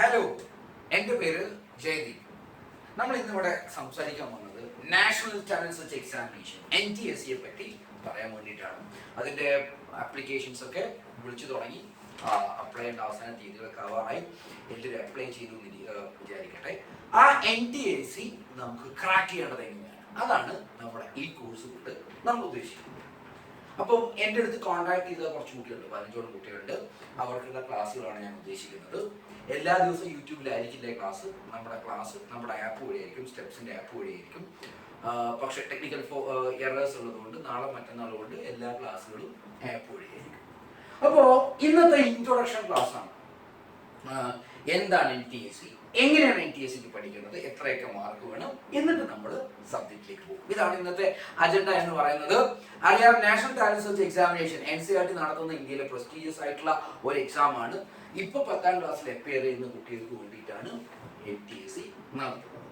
Hello, എൻ്റെ പേര് ജയദീപ്. നമ്മൾ ഇന്നിവിടെ സംസാരിക്കാൻ വന്നത് national talent search examination NTSE പറ്റി പറയാൻ വേണ്ടിയിട്ടാണ്. അതിൻ്റെ ആപ്ലിക്കേഷൻസ് ഒക്കെ വിളിച്ചു തുടങ്ങി. അപ്ലൈ ചെയ്യേണ്ട അവസാന തീയതികളൊക്കെ ആവാറായി. എല്ലാവരും അപ്ലൈ ചെയ്തു വിചാരിക്കട്ടെ. ആ NTSE നമുക്ക് ക്രാക്ക് ചെയ്യേണ്ടത് എങ്ങനെയാണ്, അതാണ് നമ്മുടെ ഈ കോഴ്സ് കൊണ്ട് നമ്മൾ ഉദ്ദേശിക്കുന്നത്. അപ്പം എൻ്റെ അടുത്ത് കോൺടാക്ട് ചെയ്ത കുറച്ച് കുട്ടികളുണ്ട്, 15 കുട്ടികളുണ്ട്. അവർക്കുള്ള ക്ലാസ്സുകളാണ് ഞാൻ ഉദ്ദേശിക്കുന്നത്. എല്ലാ ദിവസവും യൂട്യൂബിലായിരിക്കില്ല ക്ലാസ്. നമ്മുടെ ആപ്പ് വഴിയായിരിക്കും, സ്റ്റെപ്സിൻ്റെ ആപ്പ് വഴിയായിരിക്കും. പക്ഷേ ടെക്നിക്കൽ എറേഴ്സ് ഉള്ളതുകൊണ്ട് നാളെ മറ്റന്നാൾ കൊണ്ട് എല്ലാ ക്ലാസ്സുകളും ആപ്പ് വഴിയായിരിക്കും. അപ്പോൾ ഇന്നത്തെ ഇൻട്രൊഡക്ഷൻ ക്ലാസ്സാണ്. എന്താണ് NTSE, എങ്ങനെയാണ് NTSE പഠിക്കുന്നത്, എത്രയൊക്കെ മാർക്ക് വേണം, എന്നിട്ട് നമ്മൾ സബ്ജക്റ്റിലേക്ക് പോകും. ഇതാണ് ഇന്നത്തെ അജണ്ട എന്ന് പറയുന്നത്. അറിയാം, national talent search examination NCERT നടത്തുന്ന ഇന്ത്യയിലെ പ്രസ്റ്റീജിയസ് ആയിട്ടുള്ള ഒരു എക്സാം ആണ്. ഇപ്പൊ 10ാം ക്ലാസ്സിൽ അപ്പിയർ ചെയ്യുന്ന കുട്ടികൾക്ക് വേണ്ടിയിട്ടാണ് NTSE നടത്തുന്നത്.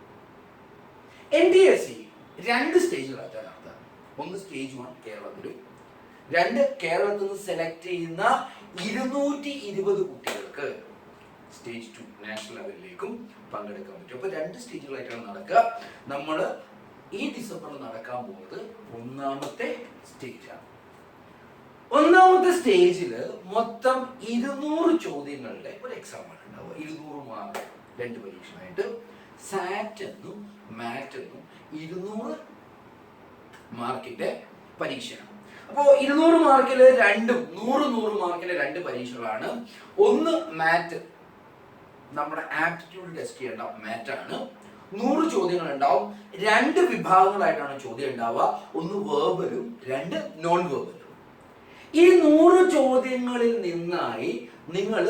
NTSE 2 സ്റ്റേജുകളായിട്ടാണ് നടത്തുക. ഒന്ന് സ്റ്റേജ് 1 കേരളത്തിലും, 2 കേരളത്തിൽ നിന്ന് സെലക്ട് ചെയ്യുന്ന 220 കുട്ടികൾക്ക് സ്റ്റേജ് 2 നാഷണൽ ലെവലിലേക്കും പങ്കെടുക്കാൻ പറ്റും. അപ്പോൾ 2 സ്റ്റേജുകളായിട്ടാണ് നടക്കുക. നമ്മൾ ഈ ഡിസംബറിൽ നടക്കാൻ പോകുന്നത് 1ാമത്തെ സ്റ്റേജാണ്. 1ാമത്തെ സ്റ്റേജിൽ മൊത്തം 200 ചോദ്യങ്ങളുടെ ഒരു എക്സാമാണ് ഉണ്ടാവുക. 200 മാർക്ക് 2 പരീക്ഷണമായിട്ട്. സാറ്റ് എന്നും മാറ്റ് എന്നും 200 മാർക്കിന്റെ പരീക്ഷയാണ്. അപ്പോൾ 200 മാർക്കിൽ 100 മാർക്കിന്റെ 2 പരീക്ഷകളാണ്. ഒന്ന് മാറ്റ്, നമ്മുടെ ആപ്റ്റിറ്റ്യൂഡ് ടെസ്റ്റ് ചെയ്യേണ്ട മാറ്റാണ്. 100 ചോദ്യങ്ങൾ ഉണ്ടാവും. 2 വിഭാഗങ്ങളായിട്ടാണ് ചോദ്യം ഉണ്ടാവുക. ഒന്ന് വേർബലും 2 നോൺ വേർബലും. ഈ 100 ചോദ്യങ്ങളിൽ നിന്നായി നിങ്ങൾ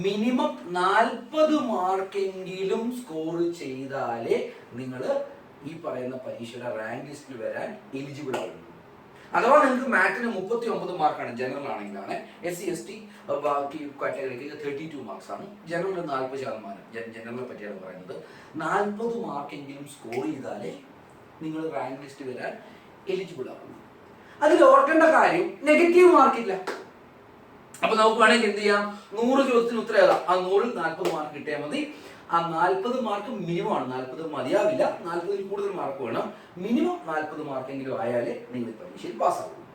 മിനിമം 40 മാർക്കെങ്കിലും സ്കോർ ചെയ്താലേ നിങ്ങൾ ഈ പറയുന്ന പരീക്ഷയുടെ റാങ്ക് ലിസ്റ്റിൽ വരാൻ എലിജിബിൾ ആവുള്ളൂ. അഥവാ നിങ്ങൾക്ക് മാറ്റിന് 39 മാർക്കാണ് ജനറൽ ആണെങ്കിലാണ്. SC ST ബാക്കി കാറ്റഗറിക്ക് 32 മാർക്സ് ആണ്. ജനറൽ 40%. ജനറലിനെ പറ്റിയാണ് പറയുന്നത്. 40 മാർക്കെങ്കിലും സ്കോർ ചെയ്താലേ നിങ്ങൾ റാങ്ക് ലിസ്റ്റ് വരാൻ എലിജിബിൾ ആവുള്ളൂ. അതിൽ ഓർക്കേണ്ട കാര്യം, നെഗറ്റീവ് മാർക്കില്ല. അപ്പൊ നമുക്ക് വേണമെങ്കിൽ എന്ത് ചെയ്യാം, 100 ചോദ്യത്തിന് ഉത്തരം എഴുതാം. ആ 100ൽ 40 മാർക്ക് കിട്ടിയാൽ മതി. ആ 40 മാർക്ക് മിനിമം ആണ്, 40 മതിയാവില്ല, 40ൽ കൂടുതൽ മാർക്ക് വേണം. മിനിമം 40 മാർക്കെങ്കിലും ആയാലേ നിങ്ങൾ പരീക്ഷയിൽ പാസ്സാകും.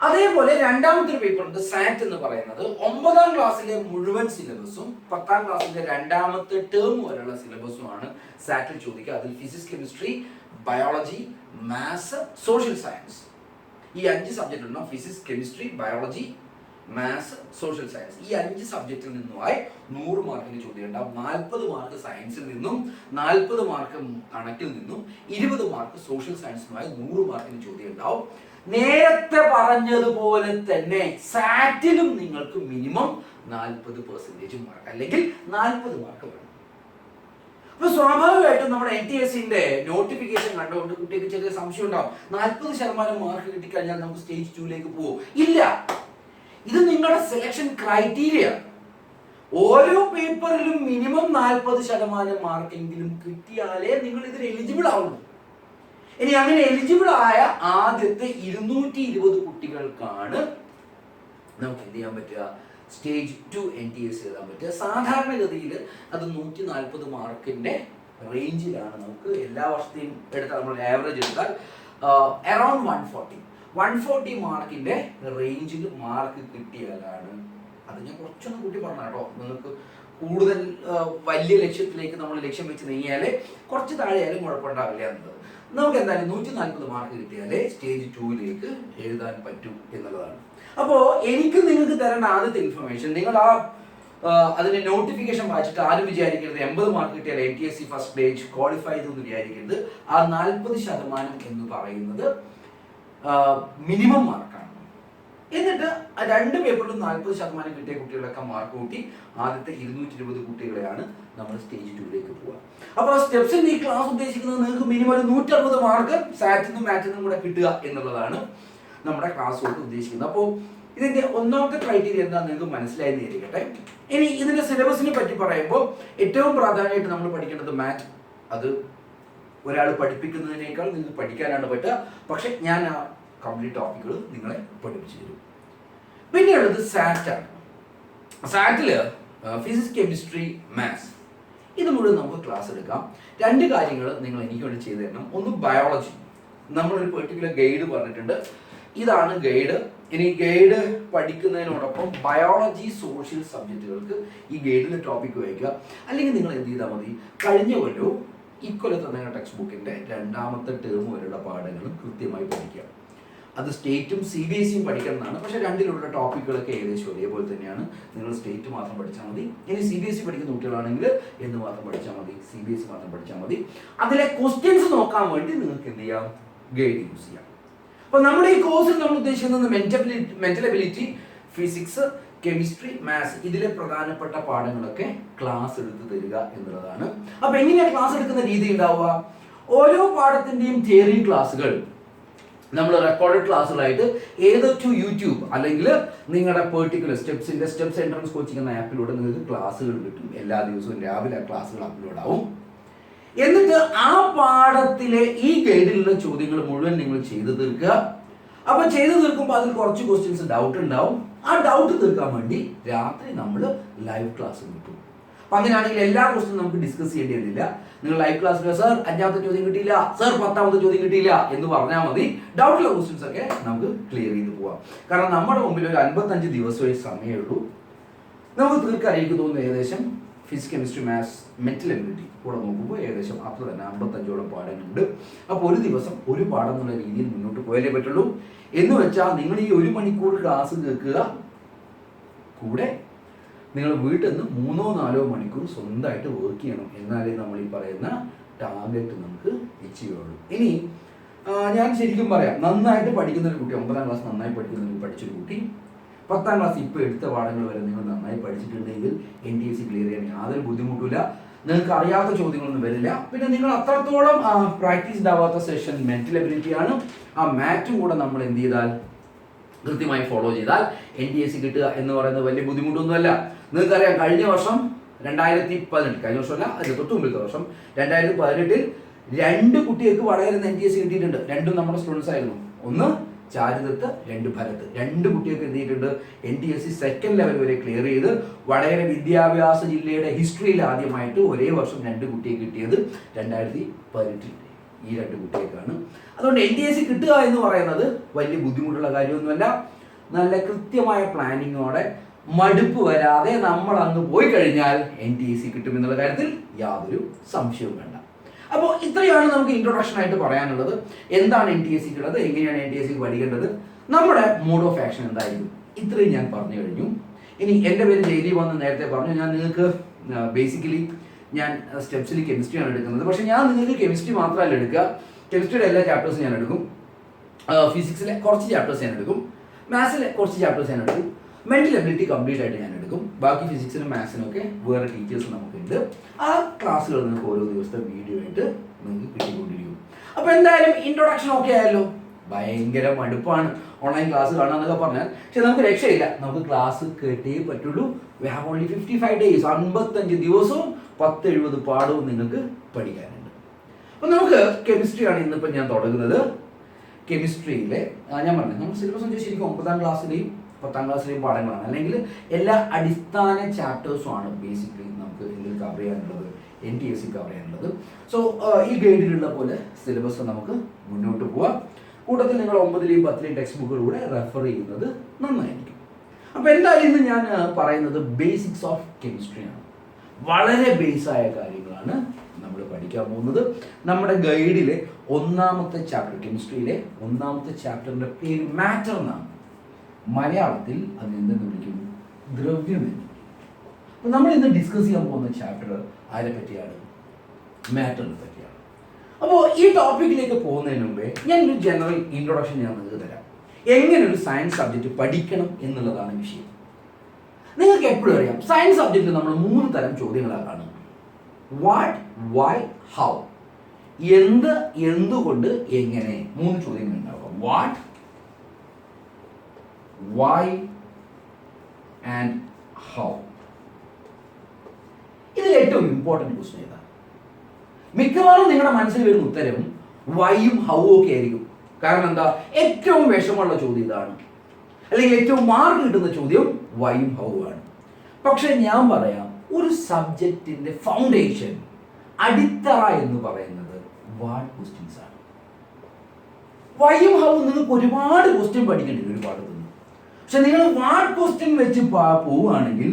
അതേപോലെ 2ാമത്തെ ഒരു പേപ്പർ ഉണ്ട്, സാറ്റ് എന്ന് പറയുന്നത്. 9ാം ക്ലാസ്സിലെ മുഴുവൻ സിലബസും 10ാം ക്ലാസ്സിന്റെ 2ാമത്തെ ടേം വരെയുള്ള സിലബസുമാണ് സാറ്റിൽ ചോദിക്കുക. അതിൽ physics, chemistry, biology, maths, social science, ഈ 5 സബ്ജക്റ്റ് ഉണ്ടാവും. Physics, chemistry, biology, maths, social science, ഈ 5 സബ്ജക്റ്റിൽ നിന്നുമായി 100 മാർക്കിന് ചോദ്യം ഉണ്ടാവും. 40 മാർക്ക് സയൻസിൽ നിന്നും, 40 മാർക്ക് കണക്കിൽ നിന്നും, 20 മാർക്ക് സോഷ്യൽ സയൻസിനുമായി 100 മാർക്കിന് ചോദ്യം ഉണ്ടാവും. നേരത്തെ പറഞ്ഞതുപോലെ തന്നെ സാറ്റിലും നിങ്ങൾക്ക് മിനിമം 40% മാർക്ക് അല്ലെങ്കിൽ 40 മാർക്ക് വേണം. അപ്പൊ സ്വാഭാവികമായിട്ടും നമ്മുടെ NTSEന്റെ നോട്ടിഫിക്കേഷൻ കണ്ടുകൊണ്ട് കുട്ടിക്ക് ചെറിയ സംശയം ഉണ്ടാവും. 40% മാർക്ക് കിട്ടിക്കഴിഞ്ഞാൽ നമുക്ക് സ്റ്റേജ് 2ലേക്ക് പോകും? ഇല്ല, ഇത് നിങ്ങളുടെ സെലക്ഷൻ ക്രൈറ്റീരിയ. ഓരോ പേപ്പറിലും മിനിമം 40% മാർക്കെങ്കിലും കിട്ടിയാലേ നിങ്ങൾ ഇതിൽ എലിജിബിൾ ആവുള്ളൂ. ഇനി അങ്ങനെ എലിജിബിൾ ആയ ആദ്യത്തെ 220 കുട്ടികൾക്കാണ് നമുക്ക് എന്ത് ചെയ്യാൻ പറ്റുക, സ്റ്റേജ് 2 NTSE എഴുതാൻ പറ്റുക. സാധാരണഗതിയിൽ അത് 140 മാർക്കിന്റെ റേഞ്ചിലാണ്. നമുക്ക് എല്ലാ വർഷത്തെയും എടുത്താൽ, നമ്മൾ ആവറേജ് എടുത്താൽ അറൌണ്ട് 140 മാർക്കിന്റെ റേഞ്ചിൽ മാർക്ക് കിട്ടിയാലാണ്. അത് ഞാൻ കുറച്ചൊന്ന് കൂട്ടി പറഞ്ഞ കേട്ടോ, നിങ്ങൾക്ക് കൂടുതൽ വലിയ ലക്ഷ്യത്തിലേക്ക് നമ്മൾ ലക്ഷ്യം വെച്ച് നീങ്ങിയാലേ കുറച്ച് താഴെയായാലും കുഴപ്പമുണ്ടാവില്ല എന്നത്. നമുക്ക് എന്തായാലും 140 മാർക്ക് കിട്ടിയാലേ സ്റ്റേജ് 2ലേക്ക് എഴുതാൻ പറ്റൂ എന്നുള്ളതാണ്. അപ്പോൾ എനിക്ക് നിങ്ങൾക്ക് തരേണ്ട ആദ്യത്തെ ഇൻഫർമേഷൻ, നിങ്ങൾ അതിന്റെ നോട്ടിഫിക്കേഷൻ വായിച്ചിട്ട് ആരും വിചാരിക്കരുത് 80 മാർക്ക് കിട്ടിയാൽ NTSE ഫസ്റ്റ് സ്റ്റേജ് ക്വാളിഫൈ ചെയ്തെന്ന് വിചാരിക്കരുത്. ആ 40% എന്ന് പറയുന്നത് മിനിമം മാർക്കാണ്. എന്നിട്ട് 2 പേപ്പറിലും 40% കിട്ടിയ കുട്ടികളൊക്കെ മാർക്ക് കൂട്ടി ആദ്യത്തെ 220 കുട്ടികളെയാണ് നമ്മൾ സ്റ്റേജ് 2ലേക്ക് പോവുക. അപ്പോൾ സ്റ്റെപ്സിന്റെ ഈ ക്ലാസ് ഉദ്ദേശിക്കുന്നത് നിങ്ങൾക്ക് മിനിമം 160 മാർക്ക് സാറ്റിനും മാറ്റിനും കൂടെ കിട്ടുക എന്നുള്ളതാണ് നമ്മുടെ ക്ലാസ് കൊണ്ട് ഉദ്ദേശിക്കുന്നത്. അപ്പോൾ ഇതിന്റെ 1ാമത്തെ ക്രൈറ്റീരിയ എന്താണെന്ന് നിങ്ങൾക്ക് മനസ്സിലായെന്ന് വിചാരിക്കട്ടെ. ഇനി ഇതിന്റെ സിലബസിനെ പറ്റി പറയുമ്പോൾ ഏറ്റവും പ്രാധാന്യമായിട്ട് നമ്മൾ പഠിക്കേണ്ടത് മാറ്റ്. അത് ഒരാൾ പഠിപ്പിക്കുന്നതിനേക്കാൾ നിങ്ങൾക്ക് പഠിക്കാനാണ് പറ്റുക. പക്ഷെ ഞാൻ ആ കംപ്ലീറ്റ് ടോപ്പിക്കുകൾ നിങ്ങളെ പഠിപ്പിച്ചു തരും. പിന്നെയുള്ളത് സാറ്റാണ്. സാറ്റിൽ ഫിസിക്സ്, കെമിസ്ട്രി, മാത്സ്, ഇത് മുഴുവൻ നമുക്ക് ക്ലാസ് എടുക്കാം. രണ്ട് കാര്യങ്ങൾ നിങ്ങൾ എനിക്ക് വേണ്ടി ചെയ്തു തരണം. ഒന്ന് ബയോളജി, നമ്മളൊരു പെർട്ടിക്കുലർ ഗൈഡ് പറഞ്ഞിട്ടുണ്ട്, ഇതാണ് ഗൈഡ്. ഇനി ഗൈഡ് പഠിക്കുന്നതിനോടൊപ്പം ബയോളജി, സോഷ്യൽ സബ്ജക്റ്റുകൾക്ക് ഈ ഗൈഡിലെ ടോപ്പിക്ക് വയ്ക്കുക. അല്ലെങ്കിൽ നിങ്ങൾ എന്ത് ചെയ്താൽ മതി, കഴിഞ്ഞ കൊല്ലവും ഇക്കൊല്ലത്തെ നിങ്ങളുടെ ടെക്സ്റ്റ് ബുക്കിൻ്റെ രണ്ടാമത്തെ ടേം വരെയുള്ള പാഠങ്ങളും കൃത്യമായി പഠിക്കുക. അത് സ്റ്റേറ്റും CBSEയും പഠിക്കണം എന്നാണ്. പക്ഷേ രണ്ടിലുള്ള ടോപ്പിക്കുകളൊക്കെ ഏകദേശം ഒരേപോലെ തന്നെയാണ്. നിങ്ങൾ സ്റ്റേറ്റ് മാത്രം പഠിച്ചാൽ മതി. ഇനി CBSE പഠിക്കുന്ന കുട്ടികളാണെങ്കിൽ എന്ത് മാത്രം പഠിച്ചാൽ മതി, CBSE മാത്രം പഠിച്ചാൽ മതി. അതിലെ ക്വസ്റ്റ്യൻസ് നോക്കാൻ വേണ്ടി നിങ്ങൾക്ക് എന്ത് ചെയ്യാം, ഗൈഡ് യൂസ് ചെയ്യാം. അപ്പോൾ നമ്മുടെ ഈ കോഴ്സിൽ നമ്മൾ ഉദ്ദേശിക്കുന്നത് mental ability, physics, chemistry, maths, ഇതിലെ പ്രധാനപ്പെട്ട പാഠങ്ങളൊക്കെ ക്ലാസ് എടുത്ത് തരിക എന്നുള്ളതാണ്. അപ്പോൾ എങ്ങനെയാണ് ക്ലാസ് എടുക്കുന്ന രീതി ഉണ്ടാവുക? ഓരോ പാഠത്തിൻ്റെയും തിയറി ക്ലാസ്സുകൾ നമ്മൾ റെക്കോർഡഡ് ക്ലാസ്സുകളായിട്ട് ഏതോ ടു യൂട്യൂബ് അല്ലെങ്കിൽ നിങ്ങളുടെ പെർട്ടിക്കുലർ സ്റ്റെപ്സ് എൻട്രൻസ് കോച്ചിങ് എന്ന ആപ്പിലൂടെ നിങ്ങൾക്ക് ക്ലാസ്സുകൾ കിട്ടും. എല്ലാ ദിവസവും രാവിലെ ആ ക്ലാസ്സുകൾ അപ്ലോഡ് ആവും. എന്നിട്ട് ആ പാഠത്തിലെ ഈ ഗൈഡിലുള്ള ചോദ്യങ്ങൾ മുഴുവൻ നിങ്ങൾ ചെയ്തു തീർക്കുക. അപ്പൊ ചെയ്തു തീർക്കുമ്പോൾ അതിൽ കുറച്ച് ക്വസ്റ്റ്യൻസ് ഡൗട്ട് ഉണ്ടാവും. ആ ഡൗട്ട് തീർക്കാൻ വേണ്ടി രാത്രി നമ്മൾ ലൈവ് ക്ലാസ് കിട്ടും. അപ്പൊ അങ്ങനെയാണെങ്കിൽ എല്ലാ ക്വസ്റ്റ്യനും നമുക്ക് ഡിസ്കസ് ചെയ്യേണ്ടി വരില്ല. നിങ്ങൾ ലൈവ് ക്ലാസ്സിൽ സർ 5ാമത്തെ ചോദ്യം കിട്ടിയില്ല, സർ 10ാമത്തെ ചോദ്യം കിട്ടിയില്ല എന്ന് പറഞ്ഞാൽ മതി. ഡൗട്ടുള്ള ക്വസ്റ്റ്യൻസ് ഒക്കെ നമുക്ക് ക്ലിയർ ചെയ്ത് പോവാം. കാരണം നമ്മുടെ മുമ്പിൽ ഒരു 55 ദിവസമേ സമയമേ ഉള്ളൂ. നമുക്ക് തീർക്കാൻ എനിക്ക് തോന്നുന്നു ഏകദേശം physics, chemistry, maths, mental ability കൂടെ നോക്കുമ്പോൾ ഏകദേശം അപ്പോൾ തന്നെ 55ഓളം പാഠങ്ങളുണ്ട്. അപ്പോൾ ഒരു ദിവസം ഒരു പാഠം എന്നുള്ള രീതിയിൽ മുന്നോട്ട് പോയാലേ പറ്റുള്ളൂ. എന്ന് വെച്ചാൽ നിങ്ങൾ ഈ 1 മണിക്കൂർ ക്ലാസ് കേൾക്കുക, കൂടെ നിങ്ങൾ വീട്ടിൽ നിന്ന് 3-4 മണിക്കൂർ സ്വന്തമായിട്ട് വർക്ക് ചെയ്യണം. എന്നാലേ നമ്മൾ ഈ പറയുന്ന ടാർഗറ്റ് നമുക്ക് അച്ചീവ് ചെയ്യുള്ളൂ. ഇനി ഞാൻ ശരിക്കും പറയാം, നന്നായിട്ട് പഠിക്കുന്ന ഒരു കുട്ടി, 9ാം ക്ലാസ് നന്നായി പഠിച്ചൊരു കുട്ടി 10ാം ക്ലാസ് ഇപ്പോൾ എടുത്ത പാഠങ്ങൾ വരെ നിങ്ങൾ നന്നായി പഠിച്ചിട്ടുണ്ടെങ്കിൽ NTSC ക്ലിയർ ചെയ്യാൻ യാതൊരു ബുദ്ധിമുട്ടില്ല. നിങ്ങൾക്ക് അറിയാത്ത ചോദ്യങ്ങളൊന്നും വരില്ല. പിന്നെ നിങ്ങൾ അത്രത്തോളം പ്രാക്ടീസ്ഡ് ആവാത്ത സെഷൻ മെന്റൽ എബിലിറ്റിയാണ്. ആ മാറ്റും കൂടെ നമ്മൾ എന്ത് ചെയ്താൽ, കൃത്യമായി ഫോളോ ചെയ്താൽ NTSC കിട്ടുക എന്ന് പറയുന്നത് വലിയ ബുദ്ധിമുട്ടൊന്നുമല്ല. നിങ്ങൾക്കറിയാം, കഴിഞ്ഞ വർഷം 2018, കഴിഞ്ഞ വർഷമല്ല അതിന് തൊട്ട് മുമ്പിലത്തെ വർഷം 2018 2 കുട്ടികൾക്ക് വളരെ NTSC കിട്ടിയിട്ടുണ്ട്. രണ്ടും നമ്മുടെ സ്റ്റുഡൻസ് ആയിരുന്നു. ഒന്ന് ചാരുദത്ത്, 2 ഭരത്. 2 കുട്ടികൾക്ക് എന്ത് ചെയ്തിട്ടുണ്ട്, NTSC സെക്കൻഡ് ലെവൽ വരെ ക്ലിയർ ചെയ്ത് വടകര വിദ്യാഭ്യാസ ജില്ലയുടെ ഹിസ്റ്ററിയിൽ ആദ്യമായിട്ട് ഒരേ വർഷം 2 കുട്ടിയെ കിട്ടിയത് 2018 ഈ 2 കുട്ടികൾക്കാണ്. അതുകൊണ്ട് NTSC കിട്ടുക എന്ന് പറയുന്നത് വലിയ ബുദ്ധിമുട്ടുള്ള കാര്യമൊന്നുമല്ല. നല്ല കൃത്യമായ പ്ലാനിങ്ങോടെ മടുപ്പ് വരാതെ നമ്മൾ അങ്ങ് പോയി കഴിഞ്ഞാൽ NTSC കിട്ടുമെന്നുള്ള കാര്യത്തിൽ യാതൊരു സംശയവും വേണ്ട. അപ്പോൾ ഇത്രയാണ് നമുക്ക് ഇൻട്രൊഡക്ഷൻ ആയിട്ട് പറയാനുള്ളത്. എന്താണ് NTSC ഉള്ളത്, എങ്ങനെയാണ് NTSC പഠിക്കേണ്ടത്, നമ്മുടെ മോഡ് ഓഫ് ആക്ഷൻ എന്തായിരിക്കും, ഇത്രയും ഞാൻ പറഞ്ഞു കഴിഞ്ഞു. ഇനി എൻ്റെ പേര് ജയദീപ് വന്ന് നേരത്തെ പറഞ്ഞു. ഞാൻ നിങ്ങൾക്ക് ബേസിക്കലി ഞാൻ സ്റ്റെപ്സിൽ കെമിസ്ട്രിയാണ് എടുക്കുന്നത്. പക്ഷേ ഞാൻ നിങ്ങൾക്ക് കെമിസ്ട്രി മാത്രമല്ല എടുക്കുക, കെമിസ്ട്രിയുടെ എല്ലാ ചാപ്റ്റേഴ്സും ഞാൻ എടുക്കും. ഫിസിക്സിലെ കുറച്ച് ചാപ്റ്റേഴ്സ് ഞാൻ എടുക്കും, മാത്സിലെ കുറച്ച് ചാപ്റ്റേഴ്സ് ഞാൻ എടുക്കും, മെന്റൽ എബിലിറ്റി കംപ്ലീറ്റ് ആയിട്ട് ഞാൻ എടുക്കും. ബാക്കി ഫിസിക്സിനും മാത്സിനും ഒക്കെ വേറെ ടീച്ചേഴ്സ് നമുക്കുണ്ട്. ആ ക്ലാസ്സുകൾ നിങ്ങൾക്ക് ഓരോ ദിവസത്തെ വീഡിയോ ആയിട്ട് നിങ്ങൾക്ക് കിട്ടിക്കൊണ്ടിരിക്കും. അപ്പോൾ എന്തായാലും ഇൻട്രൊഡക്ഷൻ ഒക്കെ ആയല്ലോ. ഭയങ്കര മടുപ്പാണ് ഓൺലൈൻ ക്ലാസ് കാണാന്നൊക്കെ പറഞ്ഞാൽ. പക്ഷെ നമുക്ക് രക്ഷയില്ല, നമുക്ക് ക്ലാസ് കേട്ടേ പറ്റുള്ളൂ. വി ഹാവ് ഓൺലി 55 days, 55 ദിവസവും 10-70 പാഠവും നിങ്ങൾക്ക് പഠിക്കാനുണ്ട്. അപ്പോൾ നമുക്ക് കെമിസ്ട്രിയാണ് ഇന്നിപ്പോൾ ഞാൻ തുടങ്ങുന്നത്. കെമിസ്ട്രിയിലെ ഞാൻ പറഞ്ഞു, നമ്മുടെ സിലബസ് എന്ന് വെച്ചാൽ ശരിക്കും 9ാം ക്ലാസ്സിലെയും 10ാം ക്ലാസ്സിലെയും പാഠങ്ങളാണ്. അല്ലെങ്കിൽ എല്ലാ അടിസ്ഥാന ചാപ്റ്റേഴ്സും ആണ് ബേസിക്കലി നമുക്ക് ഇതിൽ കവർ ചെയ്യാനുള്ളത്, NTSC കവർ ചെയ്യാനുള്ളത്. സോ ഈ ഗൈഡിലുള്ള പോലെ സിലബസ് നമുക്ക് മുന്നോട്ട് പോവാം. കൂട്ടത്തിൽ നിങ്ങൾ 9ലെയും 10ലെയും ടെക്സ്റ്റ് ബുക്കുകളിലൂടെ റെഫർ ചെയ്യുന്നത് നന്നായിരിക്കും. അപ്പോൾ എന്തായാലും ഇന്ന് ഞാൻ പറയുന്നത് ബേസിക്സ് ഓഫ് കെമിസ്ട്രിയാണ്. വളരെ ബേസായ കാര്യങ്ങളാണ് നമ്മൾ പഠിക്കാൻ പോകുന്നത്. നമ്മുടെ ഗൈഡിലെ 1ാമത്തെ ചാപ്റ്റർ, കെമിസ്ട്രിയിലെ 1ാമത്തെ ചാപ്റ്ററിൻ്റെ പേര് മാറ്റർ എന്നാണ്. മലയാളത്തിൽ അത് എന്തെന്ന് വിളിക്കും, ദ്രവ്യം എന്ന്. അപ്പോൾ നമ്മൾ ഇന്ന് ഡിസ്കസ് ചെയ്യാൻ പോകുന്ന ചാപ്റ്റർ ആരെ പറ്റിയാണ്, മാറ്ററിനെ പറ്റിയാണ്. അപ്പോൾ ഈ ടോപ്പിക്കിലേക്ക് പോകുന്നതിന് മുമ്പേ ഞാനൊരു ജനറൽ ഇൻട്രൊഡക്ഷൻ ഞാൻ നിങ്ങൾക്ക് തരാം. എങ്ങനെ ഒരു സയൻസ് സബ്ജക്റ്റ് പഠിക്കണം എന്നുള്ളതാണ് വിഷയം. നിങ്ങൾക്ക് എപ്പോഴും അറിയാം, സയൻസ് സബ്ജക്റ്റിൽ നമ്മൾ 3 തരം ചോദ്യങ്ങളാണ് കാണുന്നത്. What, why, how. എന്ത്, എന്തുകൊണ്ട്, എങ്ങനെ, 3 ചോദ്യങ്ങൾ ഉണ്ടാവുക. What, why and how. ഇതിൽ ഏറ്റവും ഇമ്പോർട്ടൻറ്റ് ക്വസ്റ്റ്യൻ ഏതാണ്? മിക്കവാറും നിങ്ങളുടെ മനസ്സിൽ വരുന്ന ഉത്തരം വൈയും ഹൗവും ഒക്കെ ആയിരിക്കും. കാരണം എന്താ, ഏറ്റവും വിഷമമുള്ള ചോദ്യം ഇതാണ്, അല്ലെങ്കിൽ ഏറ്റവും മാർക്ക് കിട്ടുന്ന ചോദ്യം വൈയും ഹൗവും ആണ്. പക്ഷെ ഞാൻ പറയാം, ഒരു സബ്ജക്റ്റിന്റെ ഫൗണ്ടേഷൻ, അടിത്തറ എന്ന് പറയുന്നത് വാട്ട് ക്വസ്റ്റ്യൻസ് ആണ്. വൈയും ഹൗവും നിങ്ങൾക്ക് ഒരുപാട് ക്വസ്റ്റ്യൻ പഠിക്കേണ്ടി വരും ഒരുപാട് തന്നെ. പക്ഷെ നിങ്ങൾ വാട്ട് ക്വസ്റ്റ്യൻ വെച്ച് പോവുകയാണെങ്കിൽ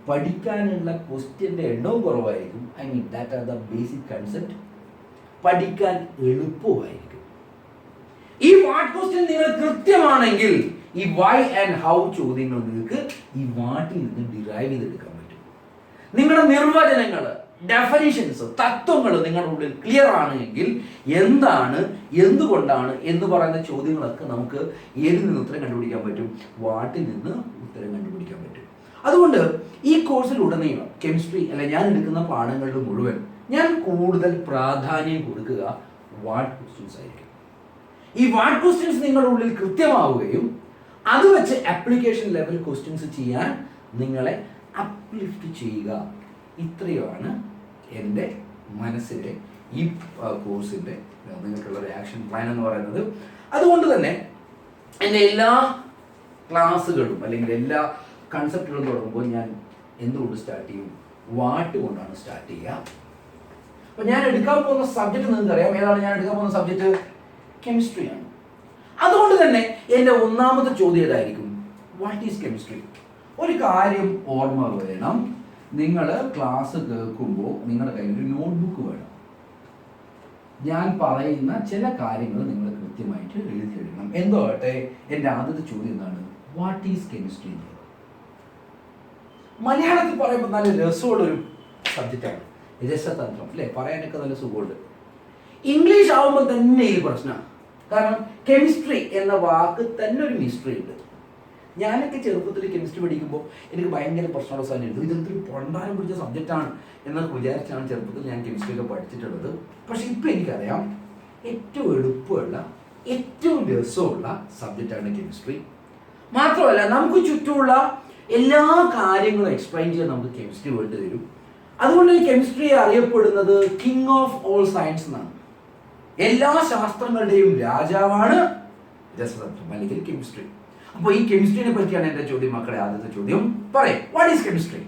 പഠിക്കാനുള്ള ക്വസ്റ്റ്യൻ്റെ എണ്ണവും കുറവായിരിക്കും. I mean that are the basic concept. പഠിക്കാൻ എളുപ്പമായിരിക്കും. ഈ വാട്ട് ക്വസ്റ്റ്യൻ നിങ്ങൾ കൃത്യമാണെങ്കിൽ ഈ വൈ ആൻഡ് ഹൗ ചോദ്യങ്ങൾ നിങ്ങൾക്ക് ഈ വാട്ടിൽ നിന്ന് ഡിറൈവ് ചെയ്തെടുക്കാൻ പറ്റും. നിങ്ങളുടെ നിർവചനങ്ങൾ, ഡെഫിനിഷൻസ്, തത്വങ്ങൾ നിങ്ങളുടെ ഉള്ളിൽ ക്ലിയർ ആണെങ്കിൽ എന്താണ്, എന്തുകൊണ്ടാണ് എന്ന് പറയുന്ന ചോദ്യങ്ങളൊക്കെ നമുക്ക് ഏതിൽ നിന്ന് ഉത്തരം കണ്ടുപിടിക്കാൻ പറ്റും? വാട്ടിൽ നിന്ന് ഉത്തരം കണ്ടുപിടിക്കാൻ പറ്റും. അതുകൊണ്ട് ഈ കോഴ്സിലുടനീളം കെമിസ്ട്രി അല്ല ഞാൻ എടുക്കുന്ന പാഠങ്ങളിൽ മുഴുവൻ ഞാൻ കൂടുതൽ പ്രാധാന്യം കൊടുക്കുക വാട്ട് ക്വസ്റ്റ്യൻസ് ആയിരിക്കും. ഈ വാട്ട് ക്വസ്റ്റ്യൻസ് നിങ്ങളുടെ ഉള്ളിൽ കൃത്യമാവുകയും അത് വെച്ച് ആപ്ലിക്കേഷൻ ലെവൽ ക്വസ്റ്റ്യൻസ് ചെയ്യാൻ നിങ്ങളെ അപ്ലിഫ്റ്റ് ചെയ്യുക. ഇത്രയുമാണ് എൻ്റെ മനസ്സിലെ ഈ കോഴ്സിൻ്റെ നിങ്ങൾക്കുള്ള ഒരു ആക്ഷൻ പ്ലാൻ എന്ന് പറയുന്നത്. അതുകൊണ്ട് തന്നെ എൻ്റെ എല്ലാ ക്ലാസ്സുകളും അല്ലെങ്കിൽ എല്ലാ കൺസെപ്റ്റുകളും തുടങ്ങുമ്പോൾ ഞാൻ എന്തുകൊണ്ട് സ്റ്റാർട്ട് ചെയ്യും? വാട്ട് കൊണ്ടാണ് സ്റ്റാർട്ട് ചെയ്യുക. അപ്പോൾ ഞാൻ എടുക്കാൻ പോകുന്ന സബ്ജക്റ്റ് നിങ്ങൾക്കറിയാം. ഏതാണ് ഞാൻ എടുക്കാൻ പോകുന്ന സബ്ജക്റ്റ്? കെമിസ്ട്രിയാണ്. അതുകൊണ്ട് തന്നെ എൻ്റെ ഒന്നാമത്തെ ചോദ്യം ഏതായിരിക്കും? What is chemistry? ഒരു കാര്യം ഓർമ്മ വേണം, നിങ്ങൾ ക്ലാസ് കേൾക്കുമ്പോൾ നിങ്ങളുടെ കയ്യിൽ ഒരു നോട്ട്ബുക്ക് വേണം. ഞാൻ പറയുന്ന ചില കാര്യങ്ങൾ നിങ്ങൾ കൃത്യമായിട്ട് എഴുതിയെടുക്കണം. എന്തോ ആട്ടെ, എൻ്റെ ആദ്യത്തെ ചോദ്യം എന്താണ്? What is chemistry? മലയാളത്തിൽ പറയുമ്പോൾ നല്ല രസമുള്ളൊരു സബ്ജക്റ്റാണ്, രസതന്ത്രം അല്ലേ, പറയാനൊക്കെ നല്ല സുഖമുണ്ട്. ഇംഗ്ലീഷ് ആവുമ്പോൾ തന്നെ ഈ പ്രശ്നമാണ്. കാരണം കെമിസ്ട്രി എന്ന വാക്ക് തന്നെ ഒരു മിസ്റ്ററി ഉണ്ട്. ഞാനൊക്കെ ചെറുപ്പത്തിൽ കെമിസ്ട്രി പഠിക്കുമ്പോൾ എനിക്ക് ഭയങ്കര പ്രശ്നമുള്ള സാധനമായിരുന്നു. ഇതെന്തൊരു പൊണ്ടാരം പിടിച്ച സബ്ജക്റ്റാണ് എന്നൊക്കെ വിചാരിച്ചാണ് ചെറുപ്പത്തിൽ ഞാൻ കെമിസ്ട്രി ഒക്കെ പഠിച്ചിട്ടുള്ളത്. പക്ഷെ ഇപ്പം എനിക്കറിയാം ഏറ്റവും എളുപ്പമുള്ള, ഏറ്റവും രസമുള്ള സബ്ജക്റ്റാണ് കെമിസ്ട്രി. മാത്രമല്ല നമുക്ക് ചുറ്റുമുള്ള എല്ലാ കാര്യങ്ങളും എക്സ്പ്ലെയിൻ ചെയ്യാൻ നമുക്ക് കെമിസ്ട്രി വേണ്ടി വരും. അതുകൊണ്ട് ഈ കെമിസ്ട്രി അറിയപ്പെടുന്നത് കിങ് ഓഫ് ഓൾ സയൻസ് എന്നാണ്. എല്ലാ ശാസ്ത്രങ്ങളുടെയും രാജാവാണ് രസതന്ത്രം അല്ലെങ്കിൽ കെമിസ്ട്രി. അപ്പോൾ ഈ കെമിസ്ട്രിനെ പറ്റിയാണ് എൻ്റെ ചോദ്യം. മക്കളെ, ആദ്യത്തെ ചോദ്യം പറയും, വാട്ട് ഈസ് കെമിസ്ട്രി?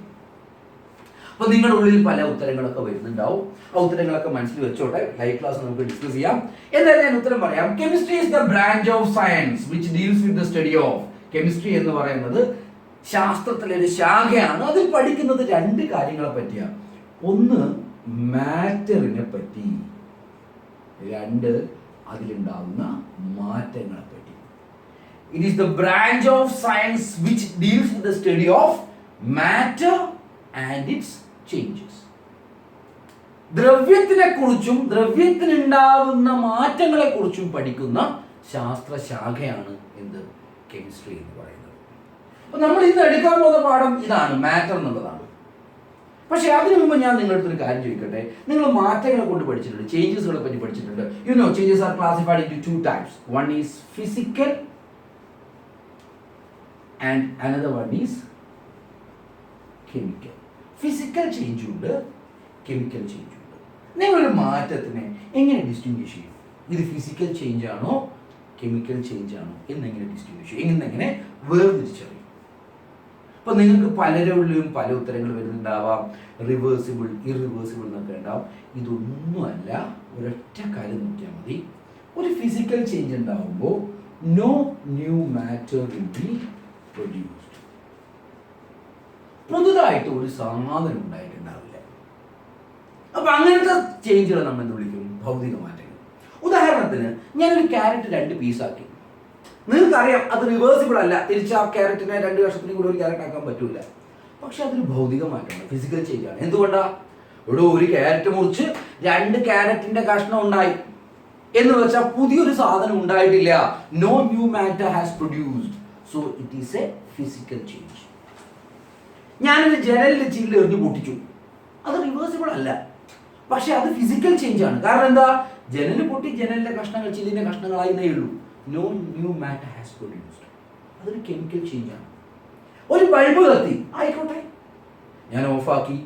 അപ്പോൾ നിങ്ങളുടെ ഉള്ളിൽ പല ഉത്തരങ്ങളൊക്കെ വരുന്നുണ്ടാവും. ആ ഉത്തരങ്ങളൊക്കെ മനസ്സിൽ വെച്ചോട്ടെ, ലൈവ് ക്ലാസ് നമുക്ക് ഡിസ്കസ് ചെയ്യാം. എന്തായാലും ഞാൻ ഉത്തരം പറയാം. Chemistry is the branch of science which deals with the study of. Chemistry എന്ന് പറയുന്നത് ശാസ്ത്രത്തിലെ ഒരു ശാഖയാണ്. അതിൽ പഠിക്കുന്നത് രണ്ട് കാര്യങ്ങളെ പറ്റിയാണ്. ഒന്ന് മാറ്ററിനെ പറ്റി, രണ്ട് അതിലുണ്ടാവുന്ന മാറ്റങ്ങളെ പറ്റി. It is the branch of science which deals with the study of matter and its changes. ദ്രവ്യത്തിനെ കുറിച്ചും ദ്രവ്യത്തിനുണ്ടാവുന്ന മാറ്റങ്ങളെ കുറിച്ചും പഠിക്കുന്ന ശാസ്ത്രശാഖയാണ് എന്ത്? കെമിസ്ട്രി എന്ന് പറയുന്നത്. അപ്പോൾ നമ്മൾ ഇന്ന് എടുക്കാൻ പോകുന്ന പാഠം ഇതാണ്, മാറ്റർ എന്നുള്ളതാണ്. പക്ഷേ അതിനു മുമ്പ് ഞാൻ നിങ്ങളുടെ ഒരു കാര്യം ചോദിക്കട്ടെ. നിങ്ങൾ മാറ്റങ്ങളെ കൊണ്ട് പഠിച്ചിട്ടുണ്ട്, ചേഞ്ചസുകളെ പറ്റി പഠിച്ചിട്ടുണ്ട്. You know changes are classified into two types. One is physical and another one is chemical. Physical change ഉണ്ട്, chemical change ഉണ്ട്. നിങ്ങളൊരു മാറ്റത്തിനെ എങ്ങനെ ഡിസ്റ്റിങ്വിഷ് ചെയ്യും? ഇത് ഫിസിക്കൽ ചേഞ്ച് ആണോ കെമിക്കൽ ചേഞ്ച് ആണോ എന്നെങ്ങനെ ഡിസ്റ്റിങ്വിഷ് ചെയ്യും? എങ്ങനെ വേർതിരിച്ചറിയും? അപ്പോൾ നിങ്ങൾക്ക് പലരുള്ളിലും പല ഉത്തരങ്ങൾ വരുന്നുണ്ടാവാം. റിവേഴ്സിബിൾ, ഇറിവേഴ്സിബിൾ എന്നൊക്കെ ഉണ്ടാവും. ഇതൊന്നുമല്ല, ഒരൊറ്റ കാര്യം നോക്കിയാൽ മതി. ഒരു ഫിസിക്കൽ ചേഞ്ച് ഉണ്ടാവുമ്പോൾ no new matter will be produced. പുതുതായിട്ട് ഒരു സാധനം ഉണ്ടായിട്ടുണ്ടാവില്ല. അപ്പൊ അങ്ങനത്തെ ചേഞ്ചുകൾ നമ്മൾ എന്ത് വിളിക്കും? ഭൗതിക മാറ്റങ്ങൾ. ഉദാഹരണത്തിന് ഞാനൊരു ക്യാരറ്റ് രണ്ട് പീസാക്കി. നിങ്ങൾക്കറിയാം അത് റിവേഴ്സിബിൾ അല്ല, തിരിച്ച് ആ ക്യാരറ്റിനെ രണ്ട് വർഷത്തിനും കൂടി ഒരു ക്യാരറ്റ് ആക്കാൻ പറ്റൂല. പക്ഷെ അതൊരു ഭൗതിക മാറ്റമാണ്, ഫിസിക്കൽ ചേഞ്ച് ആണ്. എന്തുകൊണ്ടാ? ഇവിടെ ഒരു ക്യാരറ്റ് മുറിച്ച് രണ്ട് ക്യാരറ്റിന്റെ കഷ്ണം ഉണ്ടായി എന്ന് വെച്ചാൽ പുതിയൊരു സാധനം ഉണ്ടായിട്ടില്ല. No new matter has produced. So it is a physical change. ഞാനൊരു ജനലിൽ ചില്ല് എറിഞ്ഞ് പൊട്ടിച്ചു, അത് റിവേഴ്സിബിൾ അല്ല, പക്ഷെ അത് ഫിസിക്കൽ ചേഞ്ച് ആണ്. കാരണം എന്താ? ജനൽ പൊട്ടി ജനലിന്റെ കഷ്ണങ്ങൾ ചില്ലിന്റെ കഷ്ണങ്ങളായിരുന്നേ ഉള്ളൂ. No new matter has produced. അതൊരു കെമിക്കൽ ചേഞ്ച് ആണ്. ഒരു ബൾബ് കത്തി, ആയിക്കോട്ടെ, ഞാൻ ഓഫാക്കി,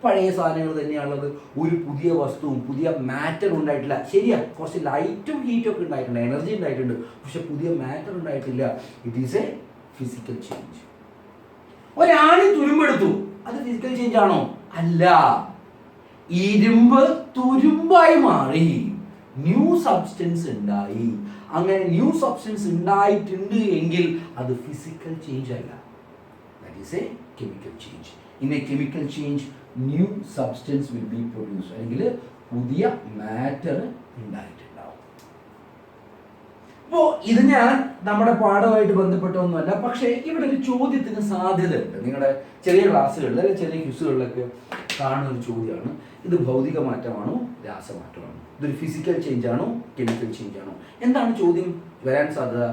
പഴയ സാധനങ്ങൾ തന്നെയാണുള്ളത്. ഒരു പുതിയ വസ്തുവും പുതിയ മാറ്റർ ഉണ്ടായിട്ടില്ല. ശരിയാ, കുറച്ച് ലൈറ്റും ഹീറ്റും ഒക്കെ ഉണ്ടായിട്ടുണ്ട്, എനർജി ഉണ്ടായിട്ടുണ്ട്, പക്ഷെ പുതിയ മാറ്റർ ഉണ്ടായിട്ടില്ല. It is a physical change. ഒരാണി തുരുമ്പെടുത്തു, അത് ഫിസിക്കൽ ചേഞ്ച് ആണോ? അല്ല. ഇരുമ്പ് തുരുമ്പായി മാറി, ന്യൂ സബ്സ്റ്റൻസ് ഉണ്ടായി. അങ്ങനെ ന്യൂ സബ്സ്റ്റൻസ് ഉണ്ടായിട്ടുണ്ട് എങ്കിൽ അത് ഫിസിക്കൽ ചേഞ്ച് അല്ല, that is A chemical change. In A chemical change new substance will be produce, അല്ലെങ്കിൽ പുതിയ മാറ്റർ ഉണ്ടായിട്ടുണ്ടാവും. അപ്പോൾ ഇത് ഞാൻ നമ്മുടെ പാഠമായിട്ട് ബന്ധപ്പെട്ടൊന്നുമല്ല, പക്ഷേ ഇവിടെ ഒരു ചോദ്യത്തിന് സാധ്യതയുണ്ട്. നിങ്ങളുടെ ചെറിയ ക്ലാസ്സുകളിൽ അല്ലെങ്കിൽ ചെറിയ ക്വിസുകളിലൊക്കെ കാണുന്ന ഒരു ചോദ്യമാണ്, ഇത് ഭൗതിക മാറ്റമാണോ രാസമാറ്റമാണോ, ഇതൊരു ഫിസിക്കൽ ചേഞ്ച് ആണോ കെമിക്കൽ ചേഞ്ച് ആണോ? എന്താണ് ചോദ്യം വരാൻ സാധ്യത?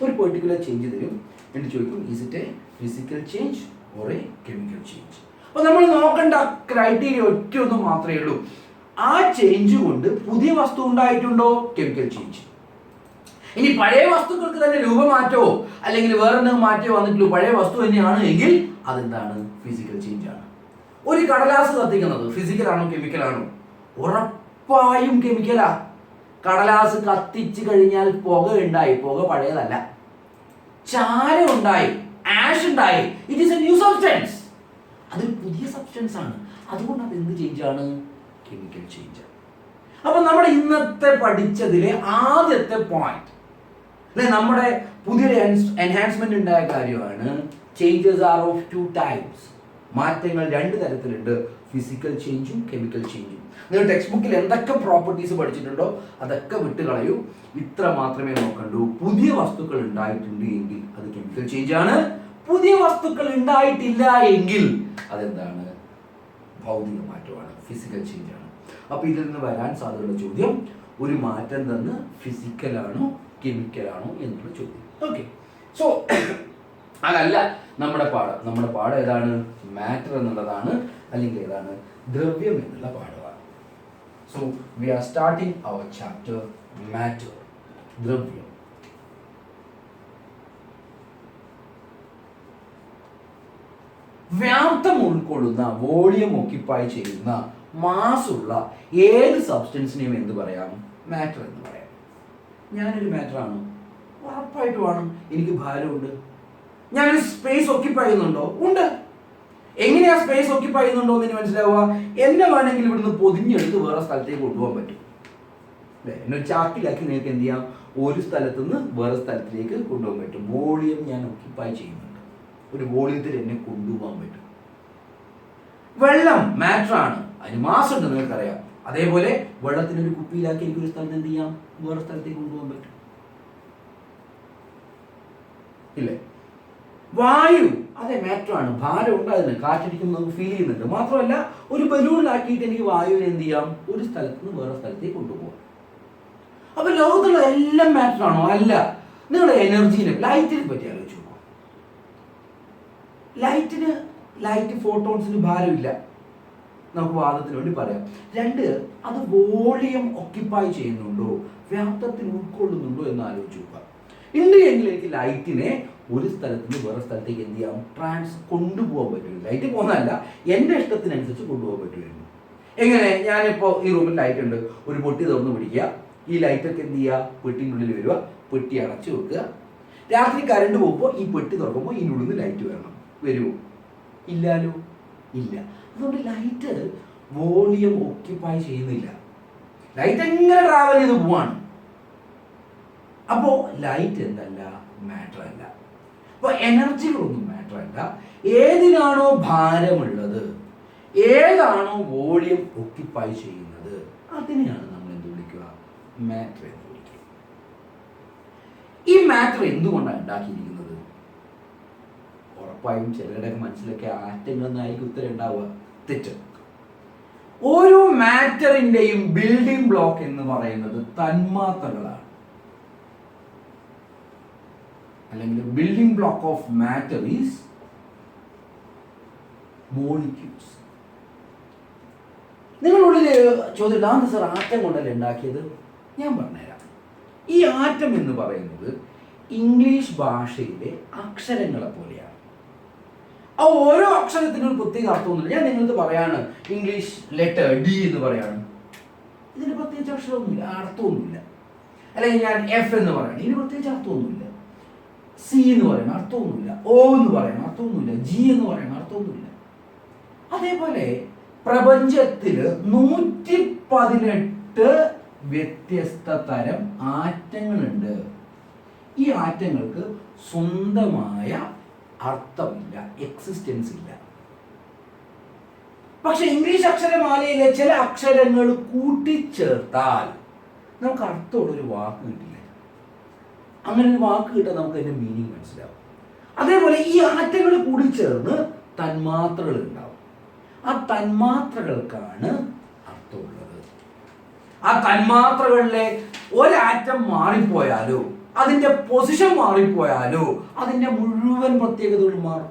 ഒരു പെർട്ടിക്കുലർ ചേഞ്ച് തരും, എന്നിട്ട് ചോദിക്കും is it A physical change or A chemical change. അപ്പോൾ നമ്മൾ നോക്കേണ്ട ക്രൈറ്റീരിയ ഒറ്റ ഒന്നും മാത്രമേ ഉള്ളൂ, ആ ചേഞ്ച് കൊണ്ട് പുതിയ വസ്തു ഉണ്ടായിട്ടുണ്ടോ? Chemical change. ഇനി പഴയ വസ്തുക്കൾക്ക് തന്നെ രൂപമാറ്റമോ അല്ലെങ്കിൽ വേറെ എന്തെങ്കിലും മാറ്റമോ വന്നിട്ടുള്ളൂ, പഴയ വസ്തു തന്നെയാണ് എങ്കിൽ അതെന്താണ്? ഫിസിക്കൽ ചേഞ്ച് ആണ്. ഒരു കടലാസ് കത്തിക്കുന്നത് ഫിസിക്കൽ ആണോ കെമിക്കൽ ആണോ? ഉറപ്പായും കെമിക്കലാ. കടലാസ് കത്തിച്ചു കഴിഞ്ഞാൽ പുക ഉണ്ടായി, പുക പഴയതല്ല. ചാരം ഉണ്ടായി, ആഷ് ഉണ്ടായി, it is A new substance, അതൊരു പുതിയ സബ്സ്റ്റൻസ് ആണ്. അതുകൊണ്ട് അത് എന്ത് ചേഞ്ച് ആണ്? Chemical change. അപ്പൊ നമ്മുടെ ഇന്നത്തെ പഠിച്ചതിലെ ആദ്യത്തെ പോയിന്റ്, നമ്മുടെ പുതിയൊരു എൻഹാൻസ്മെന്റ് ഉണ്ടായ കാര്യമാണ് changes are of two types. മാറ്റങ്ങൾ രണ്ട് തരത്തിലുണ്ട്, ഫിസിക്കൽ ചേഞ്ചും കെമിക്കൽ ചേഞ്ചും. നിങ്ങൾ ടെക്സ്റ്റ് ബുക്കിൽ എന്തൊക്കെ പ്രോപ്പർട്ടീസ് പഠിച്ചിട്ടുണ്ടോ അതൊക്കെ വിട്ട് കളയൂ, ഇത്ര മാത്രമേ നോക്കണ്ടൂ. പുതിയ വസ്തുക്കൾ ഉണ്ടായിട്ടുണ്ട് എങ്കിൽ അത് കെമിക്കൽ ചേഞ്ച് ആണ്, പുതിയ വസ്തുക്കൾ ഉണ്ടായിട്ടില്ല എങ്കിൽ അതെന്താണ്? ഭൗതിക മാറ്റമാണ്, ഫിസിക്കൽ ചേഞ്ച് ആണ്. അപ്പൊ ഇതിൽ നിന്ന് വരാൻ സാധ്യതയുള്ള ചോദ്യം, ഒരു മാറ്റം തന്നെ ഫിസിക്കലാണോ കെമിക്കലാണോ എന്നുള്ള ചോദ്യം. ഓക്കെ, സോ അതല്ല നമ്മുടെ പാഠം. നമ്മുടെ പാഠം ഏതാണ്? മാറ്റർ എന്നുള്ളതാണ്, അല്ലെങ്കിൽ ഏതാണ്? ദ്രവ്യം എന്നുള്ള പാഠമാണ്. So we are starting our chapter matter, ദ്രവ്യം. വ്യാപ്തം ഉൾക്കൊള്ളുന്ന, വോളിയം ഓക്യുപ്പൈ ചെയ്യുന്ന, മാസ് ഉള്ള ഏത് സബ്സ്റ്റൻസിനെയും എന്ത് പറയാം? മാറ്റർ എന്ന് പറയാം. ഞാനൊരു മാറ്റർ ആണ്, ഉറപ്പായിട്ടുമാണ്. എനിക്ക് ഭാരമുണ്ട്. ഞാനൊരു സ്പേസ് ഓക്യുപ്പൈ ചെയ്യുന്നുണ്ടോ? ഉണ്ട്. എങ്ങനെയാ സ്പേസ് ഓക്യുപ്പൈ ചെയ്യുന്നുണ്ടോ എന്ന് മനസ്സിലാവുക? എന്നെ വേണമെങ്കിൽ ഇവിടുന്ന് പൊതിഞ്ഞെടുത്ത് വേറെ സ്ഥലത്തേക്ക് കൊണ്ടുപോകാൻ പറ്റും അല്ലേ? എന്നെ ഒരു ചാക്കിലാക്കി നിങ്ങൾക്ക് എന്ത് ചെയ്യാം? ഒരു സ്ഥലത്ത് നിന്ന് വേറെ സ്ഥലത്തിലേക്ക് കൊണ്ടുപോകാൻ പറ്റും. വോളിയം ഞാൻ ഓക്യുപ്പൈ ചെയ്യുന്നുണ്ട്, ഒരു വോളിയത്തിൽ എന്നെ കൊണ്ടുപോകാൻ പറ്റും. വെള്ളം മാറ്റർ ആണ്, അതിന് മാസ് ഉണ്ട്, നിങ്ങൾക്കറിയാം. അതേപോലെ വെള്ളത്തിനൊരു കുപ്പിയിലാക്കി എനിക്ക് ഒരു സ്ഥലത്ത് എന്ത് ചെയ്യാം? വേറെ സ്ഥലത്തേക്ക് കൊണ്ടുപോകാൻ പറ്റും ഇല്ലേ? വായു അതെ മാറ്റർ ആണ്, ഭാരം ഉണ്ടാകുന്നത്, കാറ്റടിക്കുമ്പോൾ നമുക്ക് ഫീൽ ചെയ്യുന്നുണ്ട്. മാത്രമല്ല ഒരു ബലൂണിലാക്കിയിട്ട് എനിക്ക് വായുവിനെ എന്ത് ചെയ്യാം? ഒരു സ്ഥലത്ത് നിന്ന് വേറെ സ്ഥലത്തേക്ക് കൊണ്ടുപോകാം. അപ്പൊ ലോകത്തുള്ള എല്ലാം മാറ്റർ ആണോ? അല്ല. നിങ്ങളുടെ എനർജീനെ, ലൈറ്റിനെ പറ്റി ആലോചിച്ച് നോക്കൂ. ലൈറ്റ് ഫോട്ടോൺസിന് ഭാരമില്ല, നമുക്ക് വാദത്തിന് വേണ്ടി പറയാം. രണ്ട്, അത് വോളിയം ഓക്യുപ്പൈ ചെയ്യുന്നുണ്ടോ, വ്യാപ്തത്തിൽ ഉൾക്കൊള്ളുന്നുണ്ടോ എന്ന് ആലോചിച്ച് നോക്കുക. ഉണ്ട് എങ്കിൽ എനിക്ക് ലൈറ്റിനെ ഒരു സ്ഥലത്ത് നിന്ന് വേറെ സ്ഥലത്തേക്ക് എന്ത് ചെയ്യാം? കൊണ്ടുപോകാൻ പറ്റും. ലൈറ്റ് പോകുന്നതല്ല, എൻ്റെ ഇഷ്ടത്തിനനുസരിച്ച് കൊണ്ടുപോകാൻ പറ്റുമായിരുന്നു. എങ്ങനെ? ഞാനിപ്പോൾ ഈ റൂമിൽ ലൈറ്റ് ഉണ്ട്, ഒരു പൊട്ടി തുറന്ന് പിടിക്കുക, ഈ ലൈറ്റൊക്കെ എന്ത് ചെയ്യുക? പെട്ടിൻ്റെ ഉള്ളിൽ വരിക, പെട്ടി അടച്ചു വെക്കുക. രാത്രി കറണ്ട് പോകുമ്പോൾ ഈ പെട്ടി തുറക്കുമ്പോൾ ഇതിനുള്ളിൽ നിന്ന് ലൈറ്റ് വരണം. വരുമോ? ഇല്ലാലോ, ഇല്ല. അതുകൊണ്ട് ലൈറ്റ് വോളിയം ഓക്യുപ്പൈ ചെയ്യുന്നില്ല, ലൈറ്റ് എങ്ങനെ ട്രാവൽ ചെയ്ത് പോവാണ്. അപ്പോൾ ലൈറ്റ് എന്തല്ല? മാറ്റർ അല്ല. അപ്പോൾ എനർജികളൊന്നും മാറ്റർ അല്ല. ഏതിനാണോ ഭാരമുള്ളത്, ഏതാണോ വോളിയം ഓക്യുപ്പൈ ചെയ്യുന്നത്, അതിനെയാണ് നമ്മൾ എന്ത് വിളിക്കുക? മാറ്റർ എന്ന് വിളിക്കുക. ഈ മാറ്റർ എന്തുകൊണ്ടാണ് ഉണ്ടാക്കിയിരിക്കുന്നത്? ഉറപ്പായും ചിലരുടെ മനസ്സിലൊക്കെ ആറ്റങ്ങൾ എന്നായിരിക്കും ഉത്തരം ഉണ്ടാവുക. തെറ്റ്. ഓരോ മാറ്ററിന്റെയും ബിൽഡിംഗ് ബ്ലോക്ക് എന്ന് പറയുന്നത് തന്മാത്രകളാണ്, അല്ലെങ്കിൽ building block of matter is molecules. നിങ്ങളുള്ളിൽ ചോദ്യം, ആണ് സാർ ആറ്റം കൊണ്ടല്ലേ ഉണ്ടാക്കിയത്? ഞാൻ പറഞ്ഞുതരാം. ഈ ആറ്റം എന്ന് പറയുന്നത് ഇംഗ്ലീഷ് ഭാഷയിലെ അക്ഷരങ്ങളെ പോലെയാണ്. ആ ഓരോ അക്ഷരത്തിനും ഒരു പ്രത്യേക അർത്ഥമൊന്നുമില്ല. ഞാൻ നിങ്ങൾക്ക് പറയാണ് ഇംഗ്ലീഷ് ലെറ്റർ ഡി എന്ന് പറയാണ്, ഇതിന് പ്രത്യേകിച്ച് അക്ഷരമൊന്നുമില്ല, അർത്ഥമൊന്നുമില്ല. അല്ലെങ്കിൽ ഞാൻ എഫ് എന്ന് പറയാണ്, ഇതിന് പ്രത്യേകിച്ച് അർത്ഥമൊന്നുമില്ല. സി എന്ന് പറയുന്ന അർത്ഥമൊന്നുമില്ല, ഒ എന്ന് പറയുന്ന അർത്ഥമൊന്നുമില്ല, ജി എന്ന് പറയുന്ന അർത്ഥമൊന്നുമില്ല. അതേപോലെ പ്രപഞ്ചത്തിൽ 118 വ്യത്യസ്ത തരം ആറ്റങ്ങളുണ്ട്. ഈ ആറ്റങ്ങൾക്ക് സ്വന്തമായ അർത്ഥമില്ല, എക്സിസ്റ്റൻസ് ഇല്ല. പക്ഷെ ഇംഗ്ലീഷ് അക്ഷരമാലയിലെ ചില അക്ഷരങ്ങൾ കൂട്ടിച്ചേർത്താൽ നമുക്ക് അർത്ഥമുള്ളൊരു വാക്ക് കിട്ടില്ല. അങ്ങനെ ഒരു വാക്ക് കിട്ടാൻ നമുക്ക് അതിന്റെ മീനിങ് മനസ്സിലാവും. അതേപോലെ ഈ ആറ്റങ്ങൾ കൂടി ചേർന്ന് തന്മാത്രകൾ ഉണ്ടാവും. ആ തന്മാത്രകൾക്കാണ് അർത്ഥമുള്ളത്. ആ തന്മാത്രകളിലെ ഒരാറ്റം മാറിപ്പോയാലോ അതിന്റെ പൊസിഷൻ മാറിപ്പോയാലോ അതിന്റെ മുഴുവൻ പ്രത്യേകതകളും മാറും.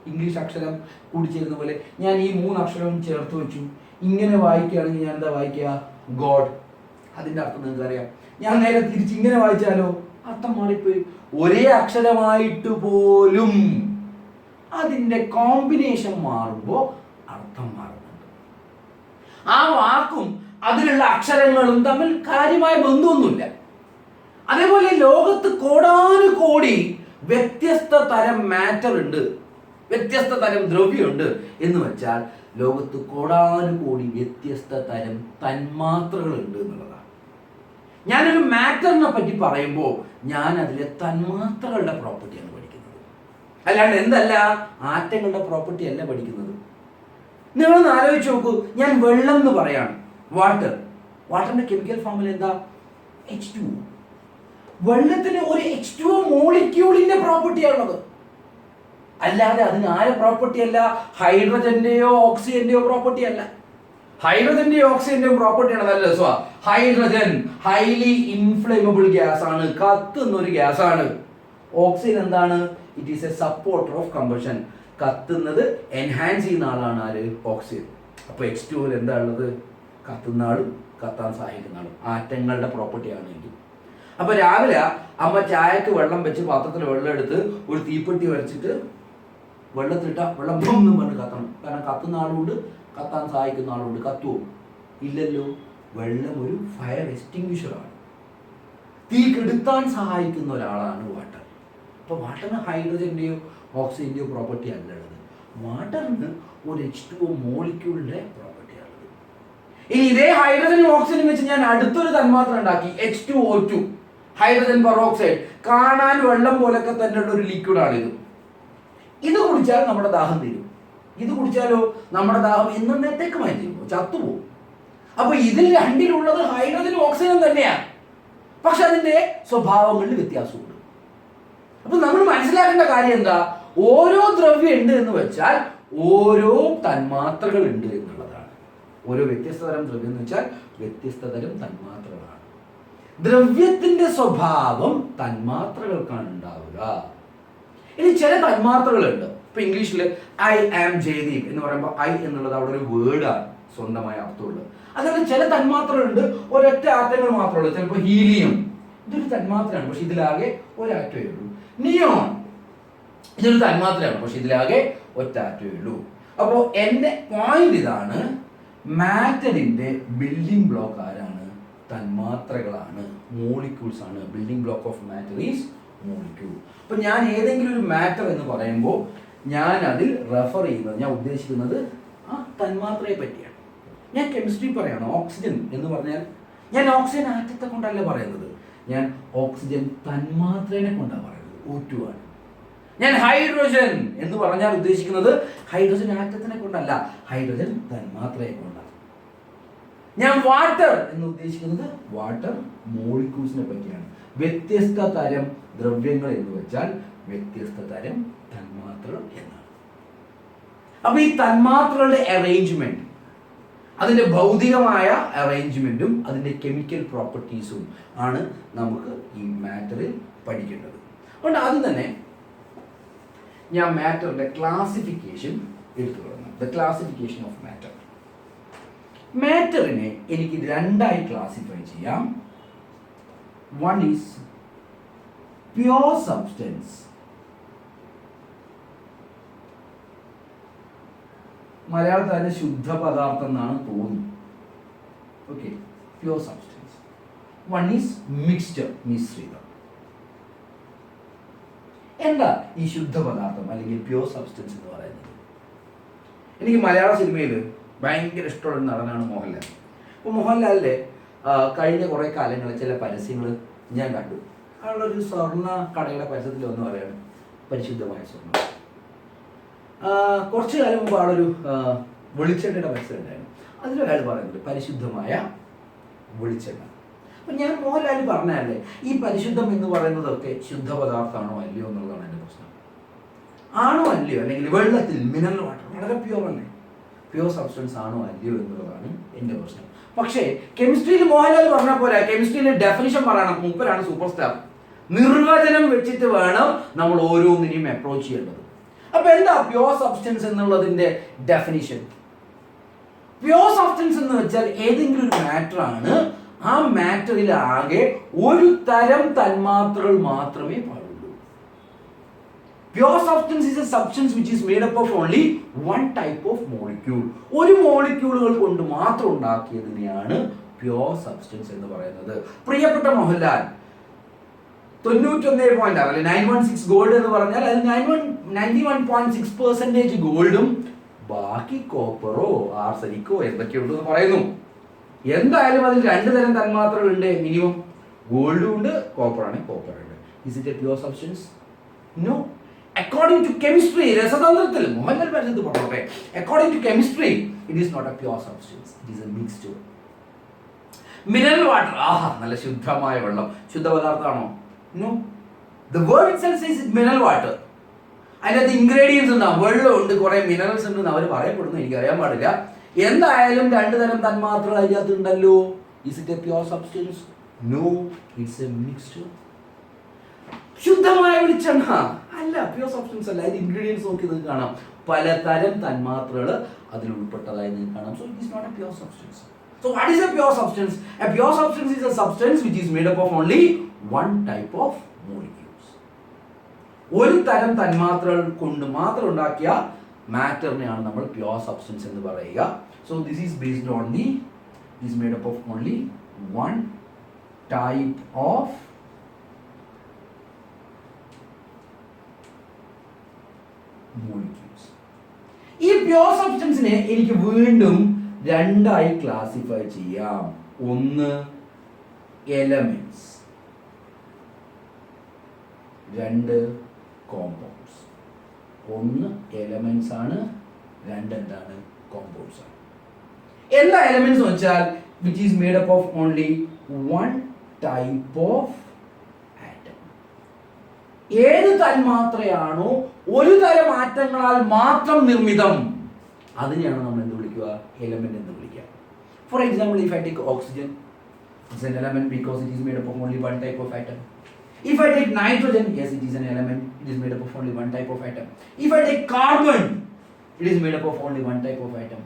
ഇംഗ്ലീഷ് അക്ഷരം കൂടിച്ചേരുന്ന പോലെ ഞാൻ ഈ 3 അക്ഷരവും ചേർത്ത് വെച്ചു. ഇങ്ങനെ വായിക്കുകയാണെങ്കിൽ ഞാൻ എന്താ വായിക്കുക? ഗോഡ്. അതിന്റെ അർത്ഥം നിങ്ങൾക്ക് അറിയാം. ഞാൻ നേരെ തിരിച്ച് ഇങ്ങനെ വായിച്ചാലോ അർത്ഥം മാറിപ്പോയി. ഒരേ അക്ഷരമായിട്ട് പോലും അതിന്റെ കോമ്പിനേഷൻ മാറുമ്പോൾ അർത്ഥം മാറുന്നുണ്ട്. ആ വാക്കും അതിലുള്ള അക്ഷരങ്ങളും തമ്മിൽ കാര്യമായ ബന്ധമൊന്നുമില്ല. അതേപോലെ ലോകത്ത് കോടാനുകോടി വ്യത്യസ്ത തരം മാറ്റർ ഉണ്ട്, വ്യത്യസ്ത തരം ദ്രവ്യമുണ്ട് എന്ന് വെച്ചാൽ ലോകത്ത് കോടാനുകോടി വ്യത്യസ്ത തരം തന്മാത്രകളുണ്ട് എന്നുള്ളതാണ്. ഞാനൊരു മാറ്ററിനെ പറ്റി പറയുമ്പോൾ ഞാൻ അതിലെ തന്മാത്രകളുടെ പ്രോപ്പർട്ടിയാണ് പഠിക്കുന്നത്, അല്ലാണ്ട് എന്തല്ല ആറ്റങ്ങളുടെ പ്രോപ്പർട്ടി അല്ല പഠിക്കുന്നത്. നിങ്ങളൊന്ന് ആലോചിച്ച് നോക്കൂ. ഞാൻ വെള്ളം എന്ന് പറയാണ്, വാട്ടർ. വാട്ടറിന്റെ കെമിക്കൽ ഫോമിൽ എന്താ? H2O. വെള്ളത്തിന് ഒരു H2O മോളിക്യൂളിന്റെ പ്രോപ്പർട്ടിയാണുള്ളത്, അല്ലാതെ അതിന് ആരെ പ്രോപ്പർട്ടി അല്ല? ഹൈഡ്രജന്റെയോ ഓക്സിജന്റെയോ പ്രോപ്പർട്ടി അല്ല. ഹൈഡ്രജന്റെയോ ഓക്സിജന്റെയോ പ്രോപ്പർട്ടിയാണ് അതല്ല. So hydrogen highly inflammable gas ആണ്, കത്തുന്ന ഒരു ഗ്യാസ് ആണ്. ഓക്സിജൻ എന്താണ്? It is a supporter of combustion. കത്തുന്നത് എൻഹാൻസ് ചെയ്യുന്ന ആളാണ് ആര്? ഓക്സിജൻ. അപ്പൊ H2O എന്താ ഉള്ളത്? കത്തുന്ന ആളും കത്താൻ സഹായിക്കുന്ന ആളും. ആറ്റങ്ങളുടെ പ്രോപ്പർട്ടിയാണ് ഇത്. അപ്പൊ രാവിലെ അമ്മ ചായക്ക് വെള്ളം വെച്ച് പാത്രത്തിൽ വെള്ളം എടുത്ത് ഒരു തീപ്പെട്ടി വരച്ചിട്ട് വെള്ളത്തിലിട്ട വെള്ളം എന്നും പറഞ്ഞ് കത്തണം. കാരണം കത്തുന്ന ആളുണ്ട്, കത്താൻ സഹായിക്കുന്ന ആളുണ്ട്. കത്തുവോ? ഇല്ലല്ലോ. വെള്ളം ഒരു ഫയർ എക്സ്റ്റിങ്വിഷറാണ്, തീ കെടുത്താൻ സഹായിക്കുന്ന ഒരാളാണ് വാട്ടർ. അപ്പൊ വാട്ടറിന് ഹൈഡ്രജന്റെയോ ഓക്സിജന്റെയോ പ്രോപ്പർട്ടി അല്ല ഉള്ളത്. വാട്ടറിന് ഒരു H2O മോളിക്യൂളിന്റെ പ്രോപ്പർട്ടിയാണുള്ളത്. ഇനി ഇതേ ഹൈഡ്രജനും ഓക്സിജനും വെച്ച് ഞാൻ അടുത്തൊരു തന്മാത്ര ഉണ്ടാക്കി, H2O2, ഹൈഡ്രജൻ പെറോക്സൈഡ്. കാണാൻ വെള്ളം പോലൊക്കെ തന്നെയുള്ള ഒരു ലിക്വിഡാണിത്. ഇത് കുടിച്ചാൽ നമ്മുടെ ദാഹം തീരും. ഇത് കുടിച്ചാലോ നമ്മുടെ ദാഹം എന്നത്തേക്കുമായി തീരുമോ? ചത്തുപോകും. അപ്പൊ ഇതിൽ രണ്ടിലുള്ളത് ഹൈഡ്രജനും ഓക്സിജനും തന്നെയാണ്, പക്ഷെ അതിന്റെ സ്വഭാവങ്ങളിൽ വ്യത്യാസമുണ്ട്. അപ്പൊ നമ്മൾ മനസ്സിലാക്കേണ്ട കാര്യം എന്താ? ഓരോ ദ്രവ്യം ഉണ്ട് എന്ന് വെച്ചാൽ ഓരോ തന്മാത്രകൾ ഉണ്ട് എന്നുള്ളതാണ്. ഓരോ വ്യത്യസ്ത തരം ദ്രവ്യം എന്ന് വെച്ചാൽ വ്യത്യസ്ത തരം തന്മാത്രകളാണ്. ദ്രവ്യത്തിന്റെ സ്വഭാവം തന്മാത്രകൾക്കാണ് ഉണ്ടാവുക. ഇനി ചില തന്മാത്രകളുണ്ട്. ഇപ്പൊ ഇംഗ്ലീഷിൽ ഐ ആം ജയദീപ് എന്ന് പറയുമ്പോൾ ഐ എന്നുള്ളത് അവിടെ ഒരു വേർഡാണ്, സ്വന്തമായ അർത്ഥമുള്ളത്. അതുപോലെ ചില തന്മാത്രകളുണ്ട് ഒരൊറ്റ ആറ്റങ്ങൾ മാത്രമുള്ളൂ. ചിലപ്പോൾ ഹീലിയം, ഇതൊരു തന്മാത്രയാണ്, പക്ഷെ ഇതിലാകെ ഒരാറ്റമേ ഉള്ളൂ. നിയോൺ, ഇതൊരു തന്മാത്രയാണ്, പക്ഷെ ഇതിലാകെ ഒറ്റ ആറ്റമേ ഉള്ളൂ. അപ്പോൾ എന്റെ പോയിന്റ് ഇതാണ്, മാറ്ററിന്റെ ബിൽഡിംഗ് ബ്ലോക്ക് ആരാണ്? തന്മാത്രകളാണ്, മോളിക്യൂൾസ് ആണ്. Building block of matter is molecule. അപ്പൊ ഞാൻ ഏതെങ്കിലും ഒരു മാറ്റർ എന്ന് പറയുമ്പോൾ ഞാൻ അതിൽ റെഫർ ചെയ്യുന്നത്, ഞാൻ ഉദ്ദേശിക്കുന്നത് ആ തന്മാത്രയെ പറ്റിയാണ്. ഞാൻ കെമിസ്ട്രി പറയാണ്, ഓക്സിജൻ എന്ന് പറഞ്ഞാൽ ഞാൻ ഓക്സിജൻ ആറ്റത്തെ കൊണ്ടല്ല പറയുന്നത്, ഞാൻ ഓക്സിജൻ തന്മാത്രയെ കൊണ്ടാണ് പറയുന്നത്, O2 ആണ്. ഞാൻ ഹൈഡ്രോജൻ എന്ന് പറഞ്ഞാൽ ഉദ്ദേശിക്കുന്നത് ഹൈഡ്രോജൻ ആറ്റത്തിനെ കൊണ്ടല്ല, ഹൈഡ്രോജൻ തന്മാത്രയെ കൊണ്ടാണ്. ഞാൻ വാട്ടർ എന്ന് ഉദ്ദേശിക്കുന്നത് വാട്ടർ മോളിക്യൂൾസിനെ പറ്റിയാണ്. വ്യത്യസ്ത തരം ദ്രവ്യങ്ങൾ എന്ന് വെച്ചാൽ വ്യത്യസ്ത തരം തന്മാത്രകൾ എന്നാണ്. അപ്പൊ ഈ തന്മാത്രകളുടെ അറേഞ്ച്മെന്റ്, അതിന്റെ ഭൗതികമായ അറേഞ്ച്മെന്റും അതിന്റെ കെമിക്കൽ പ്രോപ്പർട്ടീസും ആണ് നമുക്ക് ഈ മാറ്ററിൽ പഠിക്കേണ്ടത്. അതുകൊണ്ട് ആദ്യം തന്നെ ഞാൻ മാറ്ററിന്റെ ക്ലാസിഫിക്കേഷൻ എടുത്തു തുടങ്ങാം. The classification of matter. മാറ്ററിനെ എനിക്ക് രണ്ടായി ക്ലാസിഫൈ ചെയ്യാം. വൺ ഈസ് പ്യോർ സബ്സ്റ്റൻസ്, മലയാളത്തിൽ അതിന് ശുദ്ധ പദാർത്ഥം എന്നാണ് തോന്നുന്നത്. Okay, pure substance. One is mixture, മിശ്രിതം. എന്താ ഈ ശുദ്ധ പദാർത്ഥം അല്ലെങ്കിൽ പ്യൂർ സബ്സ്റ്റൻസ് എന്ന് പറയുന്നത്? എനിക്ക് മലയാള സിനിമയിൽ ഭയങ്കര ഇഷ്ടമുള്ള ഒരു നടനാണ് മോഹൻലാൽ. അപ്പോൾ മോഹൻലാലിൻ്റെ കഴിഞ്ഞ കുറേ കാലങ്ങളിൽ ചില പരസ്യങ്ങൾ ഞാൻ കണ്ടു. അയാളൊരു സ്വർണ്ണ കടയുടെ പരസ്യത്തിൽ ഒന്ന് പറയാണ് പരിശുദ്ധമായ സ്വർണ്ണം. കുറച്ച് കാലം മുമ്പ് ആളൊരു വെളിച്ചെണ്ണയുടെ പരസ്യം ഉണ്ടായിരുന്നു. അതിലൊരാൾ പറയുന്നത് പരിശുദ്ധമായ വെളിച്ചെണ്ണ. അപ്പം ഞാൻ മോഹൻലാൽ പറഞ്ഞല്ലേ, ഈ പരിശുദ്ധം എന്ന് പറയുന്നതൊക്കെ ശുദ്ധ പദാർത്ഥമാണോ അല്ലയോ എന്നുള്ളതാണ് എൻ്റെ പ്രശ്നം. ആണോ അല്ലയോ, അല്ലെങ്കിൽ വെള്ളത്തിൽ മിനറൽ വാട്ടർ വളരെ പ്യൂർ അല്ലേ, പ്യൂർ സബ്സ്റ്റൻസ് ആണോ അല്ലയോ എന്നുള്ളതാണ് എൻ്റെ പ്രശ്നം. പക്ഷേ കെമിസ്ട്രിയിൽ മോഹൻലാൽ പറഞ്ഞ പോലെ കെമിസ്ട്രിയിൽ ഡെഫിനിഷൻ പറയണം. മൂപ്പരാണ് സൂപ്പർ സ്റ്റാർ. നിർവചനം വെച്ചിട്ട് വേണം നമ്മൾ ഓരോന്നിനെയും അപ്രോച്ച് ചെയ്യേണ്ടത്. അപ്പൊ എന്താ പ്യൂർ സബ്സ്റ്റൻസ് എന്നുള്ളതിന്റെ ഡെഫിനിഷൻ? പ്യൂർ സബ്സ്റ്റൻസ് എന്ന് വെച്ചാൽ ഏതെങ്കിലും ഒരു മാറ്റർ ആണ്, ആ മാറ്ററിൽ ആകെ ഒരു തരം തന്മാത്രകൾ മാത്രമേ പാടുള്ളൂ. Pure substance is a substance which is made up of only one type of molecule. ഒരു മോളിക്യൂളുകൾ കൊണ്ട് മാത്രം ഉണ്ടാക്കിയതിനെയാണ് പ്യൂർ സബ്സ്റ്റൻസ് എന്ന് പറയുന്നത്. പ്രിയപ്പെട്ട മോഹൻലാൽ 91.6 അല്ലെ 916 ഗോൾഡ് എന്ന് പറഞ്ഞാൽ അത് 91.6% ഗോൾഡും ബാക്കി കോപ്പറോ ആർസനിക്കോ എന്തൊക്കെയുണ്ടെന്ന് പറയുന്നു. എന്തായാലും അതിൽ രണ്ട് തരം തന്മാത്രകൾ ഉണ്ട് മിനിമം. ഗോൾഡും ഉണ്ട്, കോപ്പറാണെങ്കിൽ കോപ്പർ ഉണ്ട്. Is it a pure substance? No. According to chemistry, രസതന്ത്രത്തിൽ മോഹൻലാൽ പറഞ്ഞത് പറഞ്ഞോട്ടെ, according to chemistry, it is not a pure substance. It is a mixture. Mineral water, നല്ല ശുദ്ധമായ വെള്ളം ശുദ്ധ പദാർത്ഥമാണോ? No. The word itself says it's mineral water. അതിനകത്ത് ingredients ഉണ്ടാവും, വെള്ളമുണ്ട്, കുറെ മിനറൽസ് ഉണ്ടെന്ന് അവർ പറയപ്പെടുന്നു, എനിക്ക് അറിയാൻ പാടില്ല. എന്തായാലും രണ്ടു തരം തന്മാത്രകൾ അതിനകത്ത് ഉണ്ടല്ലോ. Is it a pure substance? No, it's a mixture. ശുദ്ധമായ വെളിച്ചെണ്ണ അല്ല, പ്യൂർ സബ്സ്റ്റൻസ് അല്ല. അതിന്റെ ഇൻഗ്രീഡിയൻസ് നോക്കി നിങ്ങൾക്ക് കാണാം, പലതരം തന്മാത്രകൾ അതിൽ ഉൾപ്പെട്ടതായി നിങ്ങൾക്ക് കാണാം. So it is not a pure substance. So what is a pure substance? A pure substance is a substance which is made up of only one type of molecules. ഒരു തരം തന്മാത്രകൾ കൊണ്ട് മാത്രം ഉണ്ടാക്കിയ മാറ്ററിനെയാണ് നമ്മൾ പ്യൂർ സബ്സ്റ്റൻസ് എന്ന് പറയുക. So this is based on the is made up of only one type of molecules. ഈ പ്യൂർ സബ്സ്റ്റൻസിനെ എനിക്ക് വീണ്ടും രണ്ടായി ക്ലാസിഫൈ ചെയ്യാം. ഒന്ന് എലമെന്റ്സ്, രണ്ട് കോമ്പൗണ്ട്സ്. ഒന്ന് എലമെന്റ്സ് ആണ്, രണ്ട് എന്താണ്? കോമ്പൗണ്ട്സ് ആണ്. എന്താ എലമെന്റ്സ് എന്ന് വെച്ചാൽ which is made up of only one type of atom. ഏത് തന്മാത്രയാണോ ഒരു തരം ആറ്റങ്ങളാൽ മാത്രം നിർമ്മിതം, അതിനെയാണ് നമ്മൾ എന്ത് വിളിക്കുക? എലമെന്റ് എന്ന് വിളിക്കുക. For example, if I take oxygen, it's an element because it is made up of only one type of atom. If I take nitrogen, yes, it is an element, it is made up of only one type of atom. If I take carbon, it is made up of only one type of atom.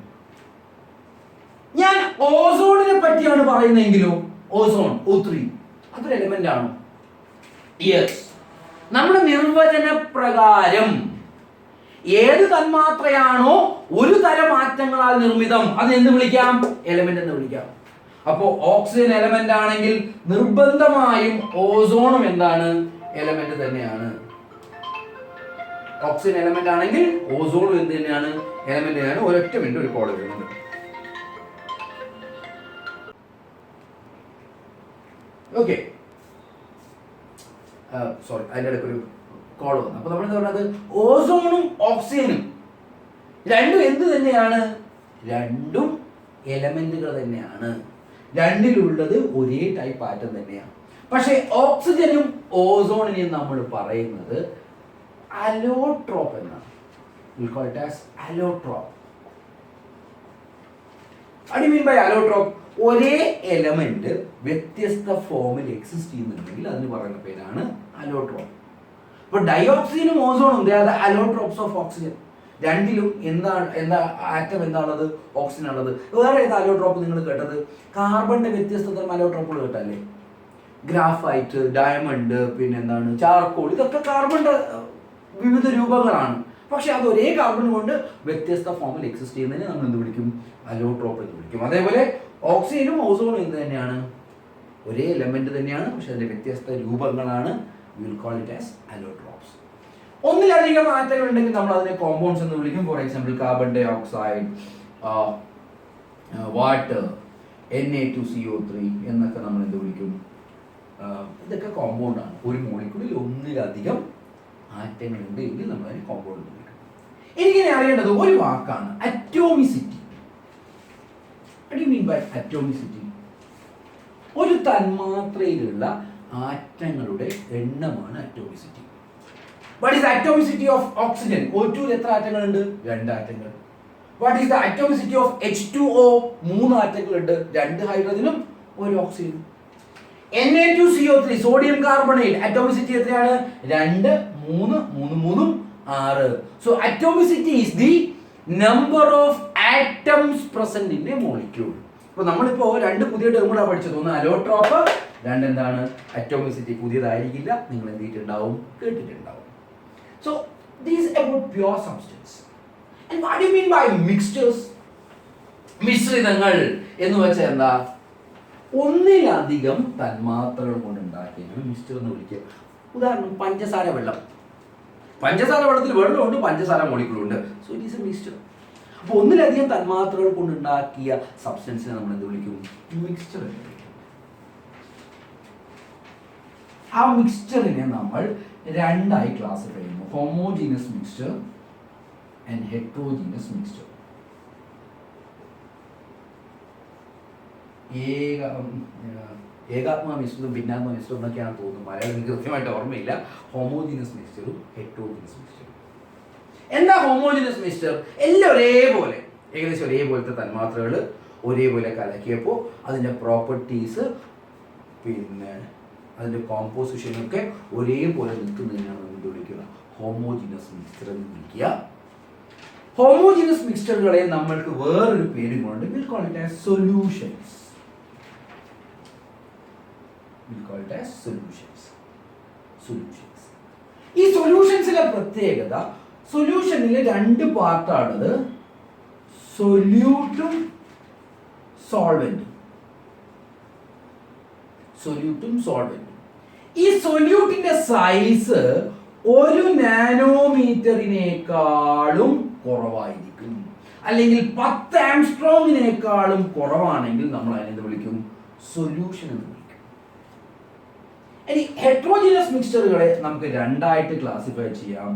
ഞാൻ ഓസോണിനെ പറ്റിയാണ് പറയുന്നതെങ്കിലോ, ozone O3 അതൊരു element ആണോ? Yes. നമ്മുടെ നിർവചന പ്രകാരം ഏത് തന്മാത്രയാണോ ഒരു തരം ആറ്റങ്ങളാൽ നിർമ്മിതം, അത് എന്ത് വിളിക്കാം? എലമെന്റ് എന്ന് വിളിക്കാം. അപ്പോ ഓക്സിജൻ എലമെന്റ് ആണെങ്കിൽ നിർബന്ധമായും ഓസോണും എന്താണ്? എലമെന്റ് തന്നെയാണ്. ഓക്സിജൻ എലമെന്റ് ആണെങ്കിൽ ഓസോണും എന്ത് തന്നെയാണ്? എലമെന്റ് തന്നെയാണ്. ഒരൊറ്റ മിനിറ്റ് ഒരു കോൾ വരുന്നുണ്ട്. ഓക്കെ, സോറി, അതിൻ്റെ ഇടയ്ക്ക് ഒരു കോൾ വന്നു. അപ്പൊ നമ്മൾ എന്താ പറയുന്നത്? ഓസോണും ഓക്സിജനും രണ്ടും എന്ത് തന്നെയാണ്? രണ്ടും എലമെന്റുകൾ തന്നെയാണ്. രണ്ടിലുള്ളത് ഒരേ ടൈപ്പ് ആറ്റം തന്നെയാണ്. പക്ഷേ ഓക്സിജനും ഓസോണിനെയും നമ്മൾ പറയുന്നത് അലോട്രോപ്പ് എന്നാണ്. We call it as allotrope. What do you mean by allotrope? ഒരേ എലമെന്റ് വ്യത്യസ്ത ഫോമിൽ എക്സിസ്റ്റ് ചെയ്യുന്നുണ്ടെങ്കിൽ അതിന് പറയുന്ന പേരാണ് അലോട്രോപ്പ്. ഇപ്പൊ ഡയോക്സിജനും ഓസോണും അലോട്രോപ്സ് ഓഫ് ഓക്സിജൻ. രണ്ടിലും എന്താ ആറ്റം എന്താണുള്ളത്? ഓക്സിജൻ ആണുള്ളത്. വേറെ ഏത് അലോട്രോപ്പ് നിങ്ങൾ കേട്ടത്? കാർബണിന്റെ വ്യത്യസ്ത തരം അലോട്രോപ്പുകൾ കേട്ടല്ലേ? ഗ്രാഫൈറ്റ്, ഡയമണ്ട്, പിന്നെ എന്താണ് ചാർക്കോൾ, ഇതൊക്കെ കാർബണിന്റെ വിവിധ രൂപങ്ങളാണ്. പക്ഷെ അത് ഒരേ കാർബൺ കൊണ്ട് വ്യത്യസ്ത ഫോമിൽ എക്സിസ്റ്റ് ചെയ്യുന്നതിന് നമ്മൾ എന്ത് വിളിക്കും? അലോട്രോപ്പ് എന്ന് വിളിക്കും. അതേപോലെ ഓക്സിജനും ഓസോണും എന്ത് തന്നെയാണ്? ഒരേ എലമെന്റ് തന്നെയാണ്, പക്ഷെ അതിന്റെ വ്യത്യസ്ത രൂപങ്ങളാണ്. We will call it as allotropes. ഒന്നിലധികം ആറ്റങ്ങൾ ഉണ്ടെങ്കിൽ നമ്മൾ അതിനെ കോമ്പൗണ്ട്സ് എന്ന് വിളിക്കും. For example carbon dioxide, water, Na2CO3 എന്നൊക്കെ നമ്മൾ എന്ത് വിളിക്കും? ഇതൊക്കെ കോമ്പൗണ്ട് ആണ്. ഒരു മോളിക്യൂളിൽ ഒന്നിലധികം ആറ്റങ്ങൾ ഉണ്ട് എങ്കിൽ നമ്മൾ അതിനെ കോമ്പൗണ്ട് എന്ന് വിളിക്കും. എനിക്കിനി അറിയേണ്ടത് ഒരു വാക്കാണ്, atomicity. What do you mean by atomicity? ഒരു തന്മാത്രയിലുള്ള ആറ്റങ്ങളുടെ എണ്ണമാണ് atomicity. What is the atomicity of oxygen? O2 എത്ര ആറ്റങ്ങളുണ്ട്? 2 ആറ്റങ്ങൾ. What is the atomicity of H2O? 3 ആറ്റങ്ങളുണ്ട്, 2 ഹൈഡ്രജനും 1 ഓക്സിജനും. Na2CO3 സോഡിയം കാർബണേറ്റ് അറ്റോമിസിറ്റി എത്രയാണ്? 2, 3, 3, 6. So atomicity is the number of atoms present in a molecule. അപ്പോൾ നമ്മളിപ്പോൾ 2 പുതിയ ടേമുകളാണ് പഠിച്ചത്. ഒന്ന് അലോട്രോപ്പ്, 2 എന്താണ്? അറ്റോമിസിറ്റി. പുതിയതായിരിക്കില്ല, നിങ്ങൾ എന്ത് ചെയ്തിട്ടുണ്ടാവും? കേട്ടിട്ടുണ്ടാവും. So this is about pure substance. And what do you mean by mixtures? മിശ്രിതങ്ങൾ എന്ന് വെച്ചാൽ എന്താ? ഒന്നിലധികം തന്മാത്രകൾ കൊണ്ട് ഉണ്ടാക്കിയാണ് മിക്സ്ചർ എന്ന് വിളിക്കുക. ഉദാഹരണം പഞ്ചസാര വെള്ളം. പഞ്ചസാര വെള്ളത്തിൽ വെള്ളമുണ്ട്, പഞ്ചസാര മോളിക്യൂളുണ്ട്. So it is a mixture. അപ്പോൾ ഒന്നിലധികം തന്മാത്രകൾ കൊണ്ട് ഉണ്ടാക്കിയ സബ്സ്റ്റൻസിനെ നമ്മൾ എന്ത് വിളിക്കും? മിക്സ്ചർ എന്ന് വിളിക്കും. ആ മിക്സ്ചറിനെ നമ്മൾ 2ആയി ക്ലാസിഫൈ ചെയ്യുന്നു. Homogeneous mixture and heterogeneous mixture. ഏകാത്മ മിശ്രിതം, ഭിന്നാത്മ മിശ്രിതം എന്നൊക്കെയാണ് തോന്നുന്നത്. മലയാളം എനിക്ക് കൃത്യമായിട്ട് ഓർമ്മയില്ല. ഹോമോജീനസ് മിക്സ്ചറും ഹെറ്ററോജീനസ് മിക്സ്ചറും. എന്താ ഹോമോജീനസ് മിക്സ്ചർ? എല്ലാം ഒരേപോലെ, ഏകദേശം ഒരേപോലത്തെ തന്മാത്രകൾ ഒരേപോലെ കലക്കിയപ്പോൾ അതിൻ്റെ പ്രോപ്പർട്ടീസ് പിന്നെ അതിൻ്റെ കോമ്പോസിഷനൊക്കെ ഒരേപോലെ നിൽക്കുന്നതിനാണ് നമ്മൾ വിളിക്കുക ഹോമോജീനസ് മിക്സ്ചർ എന്ന് വിളിക്കുക. ഹോമോജീനസ് മിക്സ്ചറുകളെ നമ്മൾക്ക് വേറൊരു പേരും കൊണ്ട് will call it as solutions. ഈ സൊല്യൂഷൻസിലെ പ്രത്യേകത, സൊല്യൂഷനിൽ 2 പാർട്ടാണത്, സൊല്യൂട്ടും സോൾവെന്റും. ഈ സൊല്യൂട്ടിന്റെ സൈസ് 1 നാനോമീറ്ററിനേക്കാളും കുറവായിരിക്കും, അല്ലെങ്കിൽ 10 ആംസ്ട്രോങ്ങിനേക്കാളും കുറവാണെങ്കിൽ നമ്മൾ അതിനെ വിളിക്കും സൊല്യൂഷൻ എന്ന് വിളിക്കും. ഇനി ഹെറ്ററോജീനസ് മിക്സ്ചറുകളെ നമുക്ക് 2ആയിട്ട് ക്ലാസിഫൈ ചെയ്യാം.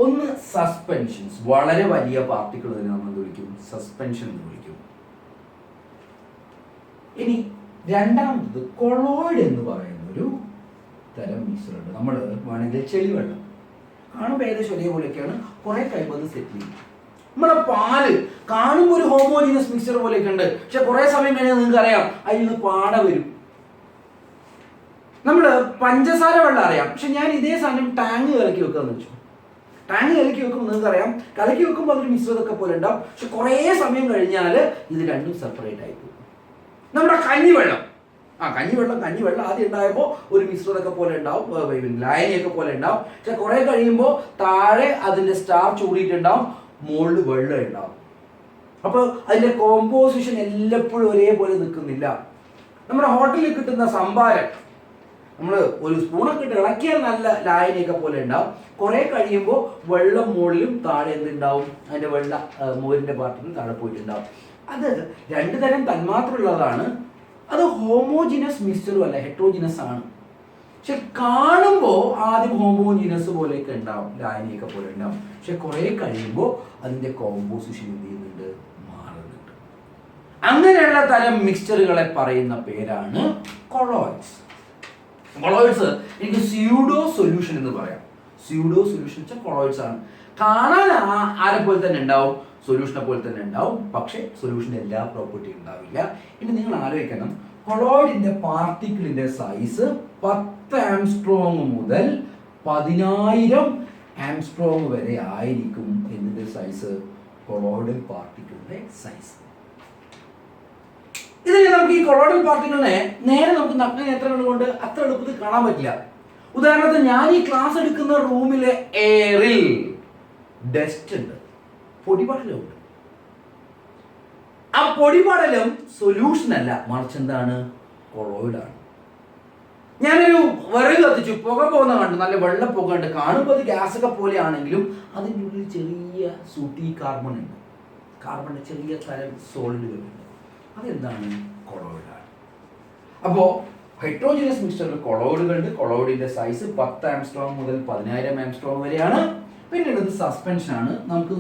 ഒന്ന് സസ്പെൻഷൻസ്, വളരെ വലിയ പാർട്ടിക്കിളിനെ നമ്മൾ വിളിക്കും സസ്പെൻഷൻ എന്ന് വിളിക്കും. ഇനി രണ്ടാമത് കൊളോയിഡ് എന്ന് പറയുന്ന ഒരു തരം മിക്സ്ചറുണ്ട്. നമ്മൾ വേണമെങ്കിൽ ചെളിവെള്ളം കാണുമ്പോൾ ഏകദേശം ഒരേപോലെയൊക്കെയാണ്, കുറെ കഴിയുമ്പോൾ അത് സെറ്റിൽ ചെയ്യും. നമ്മുടെ പാല് കാണുമ്പോൾ ഒരു ഹോമോജീനസ് മിക്സ്ചർ പോലെയൊക്കെ ഉണ്ട്, പക്ഷെ കുറെ സമയം കഴിഞ്ഞാൽ നിങ്ങൾക്ക് അറിയാം അതിൽ നിന്ന് പാട വരും. നമ്മൾ പഞ്ചസാര വെള്ളം അറിയാം, പക്ഷെ ഞാൻ ഇതേ സാധനം ടാങ്ക് കലക്കി വെക്കാന്ന് വെച്ചു. ടാങ്ക് കലക്കി വെക്കുമ്പോൾ നിങ്ങൾക്ക് അറിയാം, കലക്കി വെക്കുമ്പോൾ അതൊരു മിശ്രിതമൊക്കെ പോലെ ഉണ്ടാവും, പക്ഷെ കുറേ സമയം കഴിഞ്ഞാൽ ഇത് രണ്ടും സെപ്പറേറ്റ് ആയി പോകും. നമ്മുടെ കഞ്ഞിവെള്ളം കഞ്ഞിവെള്ളം ആദ്യം ഉണ്ടായപ്പോൾ ഒരു മിശ്രിതമൊക്കെ പോലെ ഉണ്ടാവും, ലായനിയൊക്കെ പോലെ ഉണ്ടാവും, പക്ഷെ കുറെ കഴിയുമ്പോൾ താഴെ അതിന്റെ സ്റ്റാർച്ച് കൂടിയിട്ടുണ്ടാവും, മുകളിൽ വെള്ളം ഉണ്ടാവും. അപ്പോൾ അതിന്റെ കോമ്പോസിഷൻ എല്ലപ്പോഴും ഒരേപോലെ നിൽക്കുന്നില്ല. നമ്മുടെ ഹോട്ടലിൽ കിട്ടുന്ന സംഭാരം നമ്മൾ ഒരു സ്പൂണൊക്കെ ഇട്ട് ഇളക്കിയാൽ നല്ല ലായനിയൊക്കെ പോലെ ഉണ്ടാവും, കുറെ കഴിയുമ്പോൾ വെള്ളം മുകളിലും താഴെ എന്തുണ്ടാവും, അതിന്റെ വെള്ള മോരിന്റെ പാർട്ടിൽ താഴെ പോയിട്ടുണ്ടാവും. അത് 2 തരം തന്മാത്രയുള്ളതാണ്. അത് ഹോമോജിനസ് മിക്സ്ചറും അല്ല, ഹെറ്ററോജിനസ് ആണ്. പക്ഷെ കാണുമ്പോൾ ആദ്യം ഹോമോജിനസ് പോലെയൊക്കെ ഉണ്ടാവും, ലായനിയൊക്കെ പോലെ ഉണ്ടാവും, പക്ഷെ കുറെ കഴിയുമ്പോൾ അതിന്റെ കോമ്പോസിഷൻ എന്ത് ചെയ്യുന്നുണ്ട്, മാറുന്നുണ്ട്. അങ്ങനെയുള്ള തരം മിക്സ്ചറുകളെ പറയുന്ന പേരാണ് കൊളോയിഡ്സ്. കൊളോയിഡ്സ് എനിക്ക് സ്യൂഡോ സൊല്യൂഷൻ എന്ന് പറയാം. സ്യൂഡോ സൊല്യൂഷൻ വെച്ചാൽ കൊളോയിഡ്സ് ആണ്. കാണാൻ ആരെ പോലെ തന്നെ ഉണ്ടാവും, സൊല്യൂഷനെ പോലെ തന്നെ ഉണ്ടാവും, പക്ഷേ സൊല്യൂഷന് എല്ലാ പ്രോപ്പർട്ടി ഉണ്ടാവില്ല. ഇനി നിങ്ങൾ ആലോചിക്കണം, കൊളോയിഡിന്റെ പാർട്ടിക്കിളിന്റെ സൈസ് 10 ആംസ്ട്രോങ് മുതൽ 10,000 ആംസ്ട്രോങ് വരെ ആയിരിക്കും. എന്നതിന്റെ സൈസ്, കൊളോയിഡൽ പാർട്ടിക്കിളിന്റെ സൈസ്. ഇതിൽ നമുക്ക് ഈ കൊളോയിഡൽ പാർട്ടിക്കിളിനെ നേരെ നമുക്ക് നഗ്ന നേത്രങ്ങൾ കൊണ്ട് അത്ര എളുപ്പത്തിൽ കാണാൻ പറ്റില്ല. ഉദാഹരണത്തിന് ഞാൻ ഈ ക്ലാസ് എടുക്കുന്ന റൂമിലെ എയറിൽ ഡസ്റ്റ് ഉണ്ട്, പൊടിപടലമുണ്ട്. ആ പൊടിപടലം സൊല്യൂഷൻ അല്ല, മറിച്ച് എന്താണ്, കൊളോയിഡാണ്. ഞാനൊരു വിറക് കത്തിച്ചു, പുക പോകുന്ന കണ്ടു, നല്ല വെള്ള പുക ഉണ്ട്, കാണുമ്പോൾ അത് ഗ്യാസൊക്കെ പോലെയാണെങ്കിലും അതിൻ്റെ ഉള്ളിൽ ചെറിയ സൂട്ടി കാർബൺ ഉണ്ട്, കാർബണിൻ്റെ ചെറിയ തരം സോളിഡുകളുണ്ട്. അതെന്താണ്? കൊളോയിഡാണ്. അപ്പോൾ ഹെട്രോജിനസ് മിക്സ്ചറിൽ കൊളോയിഡുകളുണ്ട്. കൊളോയിഡിൻ്റെ സൈസ് 10 ആംസ്ട്രോങ് മുതൽ 10,000 ആംസ്ട്രോങ് വരെയാണ്. പിന്നീട് സസ്പെൻഷനാണ്. നമുക്ക്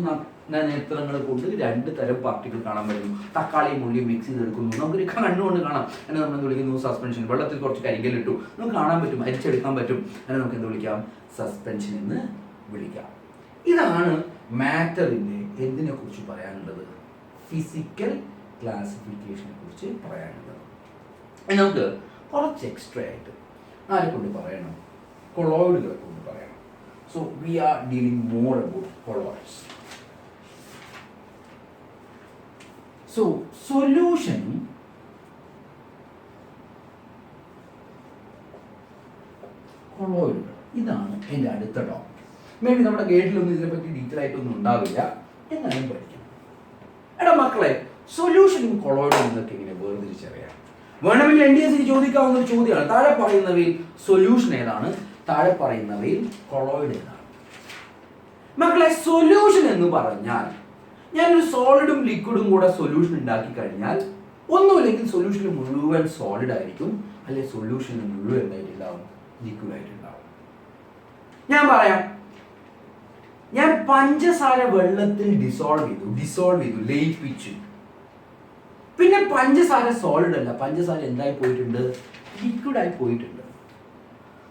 നേത്രങ്ങൾ കൊണ്ട് 2 തരം പാർട്ടിക്കിൾ കാണാൻ പറ്റുന്നു. തക്കാളിയും ഉള്ളിയും മിക്സ് ചെയ്തെടുക്കുന്നു. നമുക്കൊരു കണ്ണുകൊണ്ട് കാണാം. അതിനെ നമ്മൾ എന്ത് വിളിക്കുന്നു? സസ്പെൻഷൻ. വെള്ളത്തിൽ കുറച്ച് കരിങ്കല്ലിട്ടു, നമുക്ക് കാണാൻ പറ്റും, അരിച്ചെടുക്കാൻ പറ്റും. അതിനെ നമുക്ക് എന്ത് വിളിക്കാം? സസ്പെൻഷൻ എന്ന് വിളിക്കാം. ഇതാണ് മാറ്ററിൻ്റെ എന്തിനെ കുറിച്ച് പറയാനുള്ളത്? ഫിസിക്കൽ ക്ലാസിഫിക്കേഷനെ കുറിച്ച് പറയാനുള്ളത്. നമുക്ക് കുറച്ച് എക്സ്ട്രാ ആയിട്ട് ആരെ കൊണ്ട് പറയണം? കൊളോയിഡുകളെ കൊണ്ട് പറയണം. So we are dealing more about colloids. So സൊല്യൂഷനും കൊളോയിഡുകൾ, ഇതാണ് എൻ്റെ അടുത്ത ടോപ്പിക്. മേ ബി നമ്മുടെ ഗൈഡിലൊന്നും ഇതിനെപ്പറ്റി ഡീറ്റെയിൽ ആയിട്ടൊന്നും ഉണ്ടാവില്ല, എന്നാലും പഠിക്കണം. എടാ മക്കളെ, സൊല്യൂഷനും കൊളോയിഡും എന്നൊക്കെ ഇങ്ങനെ വേർതിരിച്ചറിയാം. വേണമെങ്കിൽ NDSC ചോദിക്കാവുന്ന ഒരു ചോദ്യമാണ്. താഴെ പറയുന്നവയിൽ സൊല്യൂഷൻ ഏതാണ്? താഴെ പറയുന്നവയിൽ കൊളോയിഡ് ഏതാണ്? മക്കളെ, സൊല്യൂഷൻ എന്ന് പറഞ്ഞാൽ ഞാനൊരു സോളിഡും ലിക്വിഡും കൂടെ സൊല്യൂഷൻ ഉണ്ടാക്കി കഴിഞ്ഞാൽ ഒന്നുമില്ലെങ്കിൽ സൊല്യൂഷന് മുഴുവൻ സോളിഡ് ആയിരിക്കും, അല്ലെങ്കിൽ സൊല്യൂഷന് മുഴുവൻ എന്തായിട്ടുണ്ടാവും? ലിക്വിഡ് ആയിട്ടുണ്ടാവും. ഞാൻ പറയാം, ഞാൻ പഞ്ചസാര വെള്ളത്തിൽ ഡിസോൾവ് ചെയ്തു, ലയിപ്പിച്ചു. പിന്നെ പഞ്ചസാര സോളിഡ് അല്ല, പഞ്ചസാര എന്തായി പോയിട്ടുണ്ട്? ലിക്വിഡായി പോയിട്ടുണ്ട്.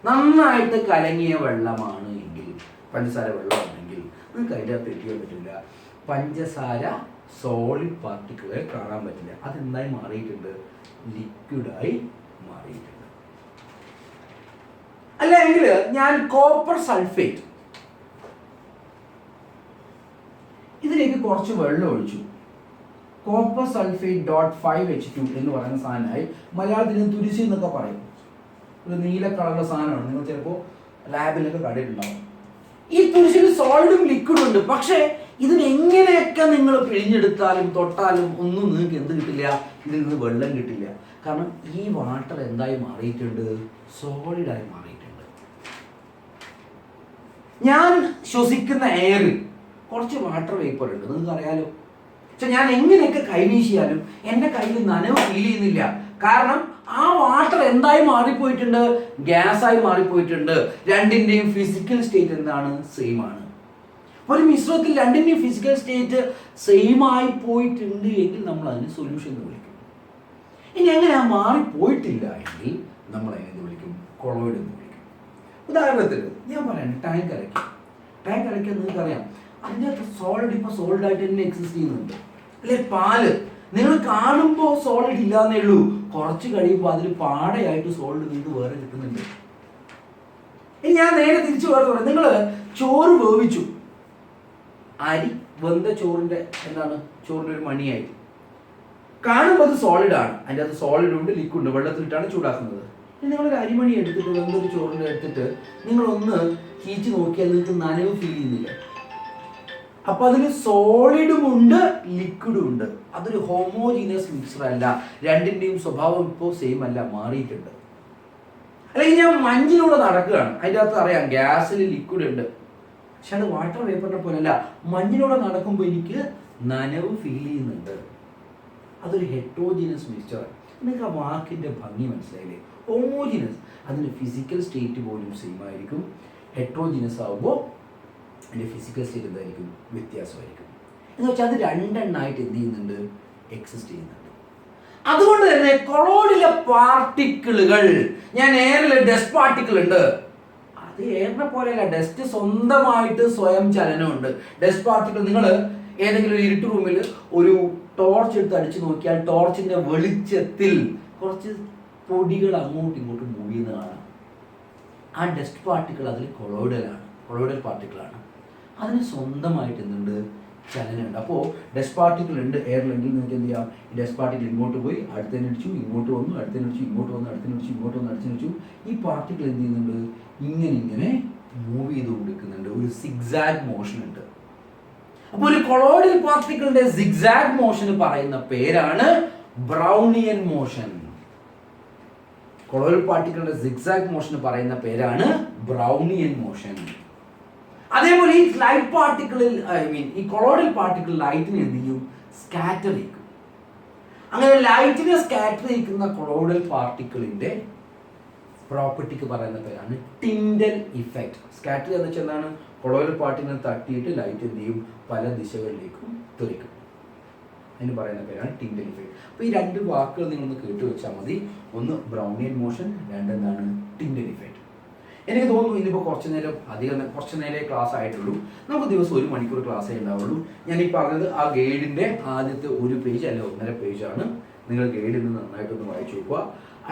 നന്നായിട്ട് കലങ്ങിയ വെള്ളമാണ് എങ്കിൽ, പഞ്ചസാര വെള്ളമാണെങ്കിൽ നിങ്ങൾക്ക് അതിൻ്റെ അകത്ത് എത്തിക്കാൻ പറ്റില്ല. പഞ്ചസാര സോളിഡ് പാർട്ടിക്കിളെ കാണാൻ പറ്റില്ല. അതെന്തായി മാറിയിട്ടുണ്ട്? ലിക്വിഡായി മാറിയിട്ടുണ്ട്. അല്ലെങ്കിൽ ഞാൻ കോപ്പർ സൾഫേറ്റ് ഇതിലേക്ക് കുറച്ച് വെള്ളം ഒഴിച്ചു, കോപ്പർ സൾഫേറ്റ് .5H2 എന്ന് പറയുന്ന സാധനമായി. മലയാളത്തിൽ തുരിശി എന്നൊക്കെ പറയും. ഒരു നീല കളറുള്ള സാധനമാണ്, നിങ്ങൾ ചിലപ്പോൾ ലാബിലൊക്കെ കണ്ടിട്ടുണ്ടാവും. ഈ തുരിശിന് സോളിഡും ലിക്വിഡും ഉണ്ട്. പക്ഷേ ഇതിനെങ്ങനെയൊക്കെ നിങ്ങൾ പിഴിഞ്ഞെടുത്താലും തൊട്ടാലും ഒന്നും നിങ്ങൾക്ക് എന്ത് കിട്ടില്ല? ഇതിൽ നിന്ന് വെള്ളം കിട്ടില്ല. കാരണം ഈ വാട്ടർ എന്തായി മാറിയിട്ടുണ്ട്? സോളിഡായി മാറിയിട്ടുണ്ട്. ഞാൻ ശ്വസിക്കുന്ന എയറിൽ കുറച്ച് വാട്ടർ വേപ്പർ ഉണ്ട്, നിങ്ങൾക്ക് അറിയാലോ. പക്ഷെ ഞാൻ എങ്ങനെയൊക്കെ കൈവീശിയാലും എൻ്റെ കയ്യിൽ നനവ് ഫീൽ ചെയ്യുന്നില്ല. കാരണം ആ വാട്ടർ എന്തായി മാറിപ്പോയിട്ടുണ്ട്? ഗ്യാസായി മാറിപ്പോയിട്ടുണ്ട്. രണ്ടിൻ്റെയും ഫിസിക്കൽ സ്റ്റേറ്റ് എന്താണ്? സെയിം ആണ്. ഒരു മിശ്രിതത്തിൽ രണ്ടിൻ്റെയും ഫിസിക്കൽ സ്റ്റേറ്റ് സെയിം ആയി പോയിട്ടുണ്ട് എങ്കിൽ നമ്മൾ അതിന് സൊല്യൂഷൻ എന്ന് വിളിക്കും. ഇനി അങ്ങനെ ആ മാറിപ്പോയിട്ടില്ല എങ്കിൽ നമ്മൾ അതിനെ വിളിക്കും? കൊളോയിഡ് എന്ന് വിളിക്കും. ഉദാഹരണത്തിന് ഞാൻ പറയാം, ടാങ്ക് അരയ്ക്കാൻ നിങ്ങൾക്കറിയാം, അതിൻ്റെ അകത്ത് സോളിഡ് ഇപ്പോൾ സോളിഡായിട്ട് തന്നെ എക്സിസ്റ്റ് ചെയ്യുന്നുണ്ട്. അല്ലെ പാല് നിങ്ങൾ കാണുമ്പോൾ സോളിഡ് ഇല്ലാന്നേ ഉള്ളൂ, കുറച്ച് കഴിയുമ്പോൾ അതിൽ പാടയായിട്ട് സോളിഡ് നിങ്ങൾക്ക് വേറെ കിട്ടുന്നുണ്ട്. ഇനി ഞാൻ നേരെ തിരിച്ചു പറയാം, നിങ്ങൾ ചോറ് വേവിച്ചു, അരി വെന്ത ചോറിൻ്റെ എന്താണ്? ചോറിൻ്റെ ഒരു മണിയായി. കാണുമ്പോൾ അത് സോളിഡാണ്, അതിൻ്റെ അത് സോളിഡ് ഉണ്ട്, ലിക്വിഡ് ഉണ്ട്, വെള്ളത്തിലിട്ടാണ് ചൂടാക്കുന്നത്. നിങ്ങളൊരു അരിമണി എടുത്തിട്ട് വെന്തൊരു ചോറിൻ്റെ എടുത്തിട്ട് നിങ്ങളൊന്ന് കീച്ച് നോക്കിയാൽ നിങ്ങൾക്ക് നനവ് ഫീൽ ചെയ്യുന്നില്ല. അപ്പൊ അതിൽ സോളിഡും ഉണ്ട്, ലിക്വിഡും ഉണ്ട്. അതൊരു ഹോമോജീനിയസ് മിക്സർ അല്ല. രണ്ടിൻ്റെയും സ്വഭാവം ഇപ്പോൾ സെയിം അല്ല, മാറിയിട്ടുണ്ട്. അല്ലെങ്കിൽ ഞാൻ മഞ്ഞിലൂടെ നടക്കുകയാണ്, അതിൻ്റെ അകത്ത് അറിയാം ഗ്യാസിൽ ലിക്വിഡ് ഉണ്ട്, പക്ഷെ അത് വാട്ടർ വേപ്പറിനെ പോലെയല്ല. മഞ്ഞിലൂടെ നടക്കുമ്പോൾ എനിക്ക് നനവ് ഫീൽ ചെയ്യുന്നുണ്ട്. അതൊരു ഹെട്രോജീനിയസ് മിക്സ്ചറാണ്. നിങ്ങൾക്ക് ആ വാക്കിൻ്റെ ഭംഗി മനസ്സിലായില്ലേ? ഹോമോജീനിയസ്, അതിൻ്റെ ഫിസിക്കൽ സ്റ്റേറ്റ് പോലും സെയിം ആയിരിക്കും. ഹെട്രോജീനിയസ് ആകുമ്പോൾ അതിൻ്റെ ഫിസിക്കൽ സ്റ്റേറ്റ് എന്തായിരിക്കും? വ്യത്യാസമായിരിക്കും. എന്ന് വെച്ചാൽ അത് രണ്ടെണ്ണമായിട്ട് എന്ത് ചെയ്യുന്നുണ്ട്? എക്സിസ്റ്റ് ചെയ്യുന്നുണ്ട്. അതുകൊണ്ട് തന്നെ കൊളോയിഡിലെ പാർട്ടിക്കിളുകൾ, ഞാൻ എയറിൽ ഡസ്റ്റ് പാർട്ടിക്കിൾ ഉണ്ട്, അത് എയറിനെ പോലെയല്ല. ഡസ്റ്റ് സ്വന്തമായിട്ട് സ്വയം ചലനമുണ്ട്. ഡസ്റ്റ് പാർട്ടിക്കിൾ നിങ്ങൾ ഏതെങ്കിലും ഒരു ഇരുട്ട് റൂമിൽ ഒരു ടോർച്ച് എടുത്ത് അടിച്ചു നോക്കിയാൽ ടോർച്ചിന്റെ വെളിച്ചത്തിൽ കുറച്ച് പൊടികൾ അങ്ങോട്ടും ഇങ്ങോട്ടും മൂവ് ചെയ്യുന്ന കാണാം. ആ ഡസ്റ്റ് പാർട്ടിക്കിൾ അതിൽ കൊളോയിഡൽ പാർട്ടിക്കിളാണ്. അതിന് സ്വന്തമായിട്ട് എന്തുണ്ട്? ചലനമുണ്ട്. അപ്പോൾ ഡസ്റ്റ് പാർട്ടിക്കിൾ ഉണ്ട് എയറിലെങ്കിൽ നിങ്ങൾക്ക് എന്ത് ചെയ്യാം? ഈ ഡസ്റ്റ് പാർട്ടിക്കിൾ ഇങ്ങോട്ട് പോയി അടുത്തതിനടിച്ചു, ഇങ്ങോട്ട് വന്നു, അടുത്തതിനടിച്ചു, ഇങ്ങോട്ട് വന്നു, അടുത്തതിനടിച്ചു, ഇങ്ങോട്ട് വന്നു, അടുത്തതിനടിച്ചു. ഈ പാർട്ടിക്കിൾ എന്ത് ചെയ്യുന്നുണ്ട്? ഇങ്ങനെ മൂവ് ചെയ്ത് കൊടുക്കുന്നുണ്ട്. ഒരു സിഗ്സാഗ് മോഷൻ ഉണ്ട്. അപ്പോൾ ഒരു കൊളോയിഡൽ പാർട്ടിക്കിളിന്റെ സിഗ്സാഗ് മോഷന് പറയുന്ന പേരാണ് ബ്രൗണിയൻ മോഷൻ. കൊളോയിഡൽ പാർട്ടിക്കിളിന്റെ സിഗ്സാഗ് മോഷന് പറയുന്ന പേരാണ് ബ്രൗണിയൻ മോഷൻ. അതേപോലെ ഈ ലൈറ്റ് പാർട്ടിക്കിളിൽ ഈ കൊളോയിഡൽ പാർട്ടിക്കിൾ ലൈറ്റിനെ എന്ത് ചെയ്യും? സ്കാറ്റർ ചെയ്യും. അങ്ങനെ ലൈറ്റിനെ സ്കാറ്റർ ചെയ്യിക്കുന്ന കൊളോയിഡൽ പാർട്ടിക്കിളിന്റെ പ്രോപ്പർട്ടിക്ക് പറയുന്ന പേരാണ് ടിൻഡൽ ഇഫക്റ്റ്. സ്കാറ്റർ എന്ന് വെച്ചാൽ എന്താണ്? കൊളോയിഡൽ പാർട്ടിക്കിൾ തട്ടിയിട്ട് ലൈറ്റ് എന്ത് ചെയ്യും? പല ദിശകളിലേക്കും തെറിക്കും. അതിന് പറയുന്ന പേരാണ് ടിൻഡൽ ഇഫക്റ്റ്. അപ്പോൾ ഈ രണ്ട് വാക്കുകൾ നിങ്ങളൊന്ന് കേട്ട് വെച്ചാൽ മതി. ഒന്ന് ബ്രൗണിയൻ മോഷൻ, രണ്ടെന്താണ്? Tyndall effect. എനിക്ക് തോന്നുന്നു ഇന്നിപ്പോൾ കുറച്ച് നേരം ക്ലാസ് ആയിട്ടുള്ളൂ. നമുക്ക് ദിവസം 1 മണിക്കൂർ ക്ലാസ്സേ ഉണ്ടാവുള്ളൂ. ഞാൻ ഈ പറഞ്ഞത് ആ ഗൈഡിൻ്റെ ആദ്യത്തെ 1 പേജ് അല്ലെങ്കിൽ 1.5 പേജാണ്. നിങ്ങൾ ഗൈഡിൽ നിന്ന് നന്നായിട്ടൊന്ന് വായിച്ചു നോക്കുക.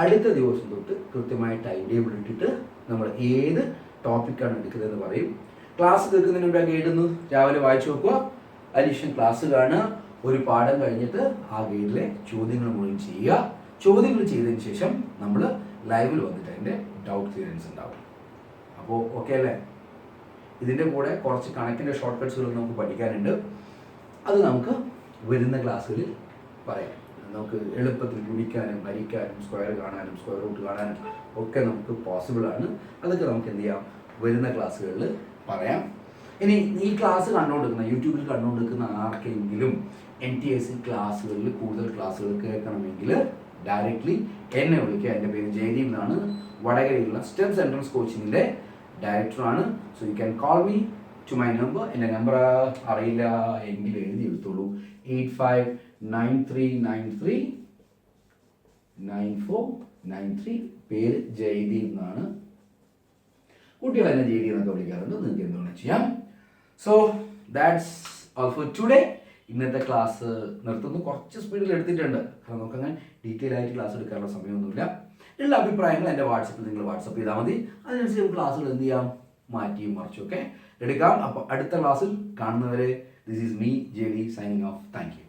അടുത്ത ദിവസം തൊട്ട് കൃത്യമായ ടൈം ടേബിൾ ഇട്ടിട്ട് നമ്മൾ ഏത് ടോപ്പിക്കാണ് എടുക്കുന്നതെന്ന് പറയും. ക്ലാസ് കേൾക്കുന്നതിന് മുമ്പ് ആ ഗൈഡ് ഒന്ന് രാവിലെ വായിച്ചു നോക്കുക. അതിനുശേഷം ക്ലാസ് കാണുക. ഒരു പാഠം കഴിഞ്ഞിട്ട് ആ ഗൈഡിലെ ചോദ്യങ്ങൾ മുഴുവൻ ചെയ്യുക. ചോദ്യങ്ങൾ ചെയ്തതിന് ശേഷം നമ്മൾ ലൈവിൽ വന്നിട്ട് അതിൻ്റെ ഡൗട്ട് ക്ലിയറൻസ് ഉണ്ടാവും. അപ്പോൾ ഓക്കെ അല്ലേ? ഇതിൻ്റെ കൂടെ കുറച്ച് കണക്കിൻ്റെ ഷോർട്ട് കട്ട്സുകൾ നമുക്ക് പഠിക്കാനുണ്ട്. അത് നമുക്ക് വരുന്ന ക്ലാസ്സുകളിൽ പറയാം. നമുക്ക് എളുപ്പത്തിൽ ഗുണിക്കാനും ഹരിക്കാനും സ്ക്വയർ കാണാനും സ്ക്വയർ റൂട്ട് കാണാനും ഒക്കെ നമുക്ക് പോസിബിളാണ്. അതൊക്കെ നമുക്ക് എന്ത് ചെയ്യാം? വരുന്ന ക്ലാസ്സുകളിൽ പറയാം. ഇനി ഈ ക്ലാസ് കണ്ടുകൊണ്ടിരിക്കുന്ന യൂട്യൂബിൽ കണ്ടുകൊണ്ടിരിക്കുന്ന ആർക്കെങ്കിലും NTSC ക്ലാസ്സുകളിൽ കൂടുതൽ ക്ലാസ്സുകൾ കേൾക്കണമെങ്കിൽ ഡയറക്റ്റ്ലി എന്നെ വിളിക്കുക. എൻ്റെ പേര് ജയദീപ് എന്നാണ്. വടകരയിലുള്ള സ്റ്റെപ്സ് എൻട്രൻസ് കോച്ചിങ്ങിൻ്റെ ഡയറക്ടറാണ്. So you can call me to my number. എൻ്റെ നമ്പർ അറിയില്ല എങ്കിൽ എഴുതി എടുത്തോളൂ. 8593939493. പേര് ജയദീപ് എന്നാണ്. കുട്ടികൾ എന്നെ ജയദീപ് എന്നൊക്കെ വിളിക്കാറുണ്ട്. നിങ്ങൾക്ക് എന്തുകൊണ്ട് ചെയ്യാം. So that's all for today. ഇന്നത്തെ ക്ലാസ് നിർത്തുന്നു. കുറച്ച് സ്പീഡിൽ എടുത്തിട്ടുണ്ട്. കാരണം നമുക്കങ്ങനെ ഡീറ്റെയിൽ ആയിട്ട് ക്ലാസ് എടുക്കാനുള്ള സമയമൊന്നുമില്ല. ഉള്ള അഭിപ്രായങ്ങൾ എൻ്റെ വാട്സപ്പിൽ നിങ്ങൾ വാട്സപ്പ് ചെയ്താൽ മതി. അതിനനുസരിച്ച് ക്ലാസ്സുകൾ എന്ത് ചെയ്യാം? മാറ്റിയും മറിച്ചും ഒക്കെ എടുക്കാം. അപ്പോൾ അടുത്ത ക്ലാസ്സിൽ കാണുന്നവരെ this is me JD signing off. Thank you.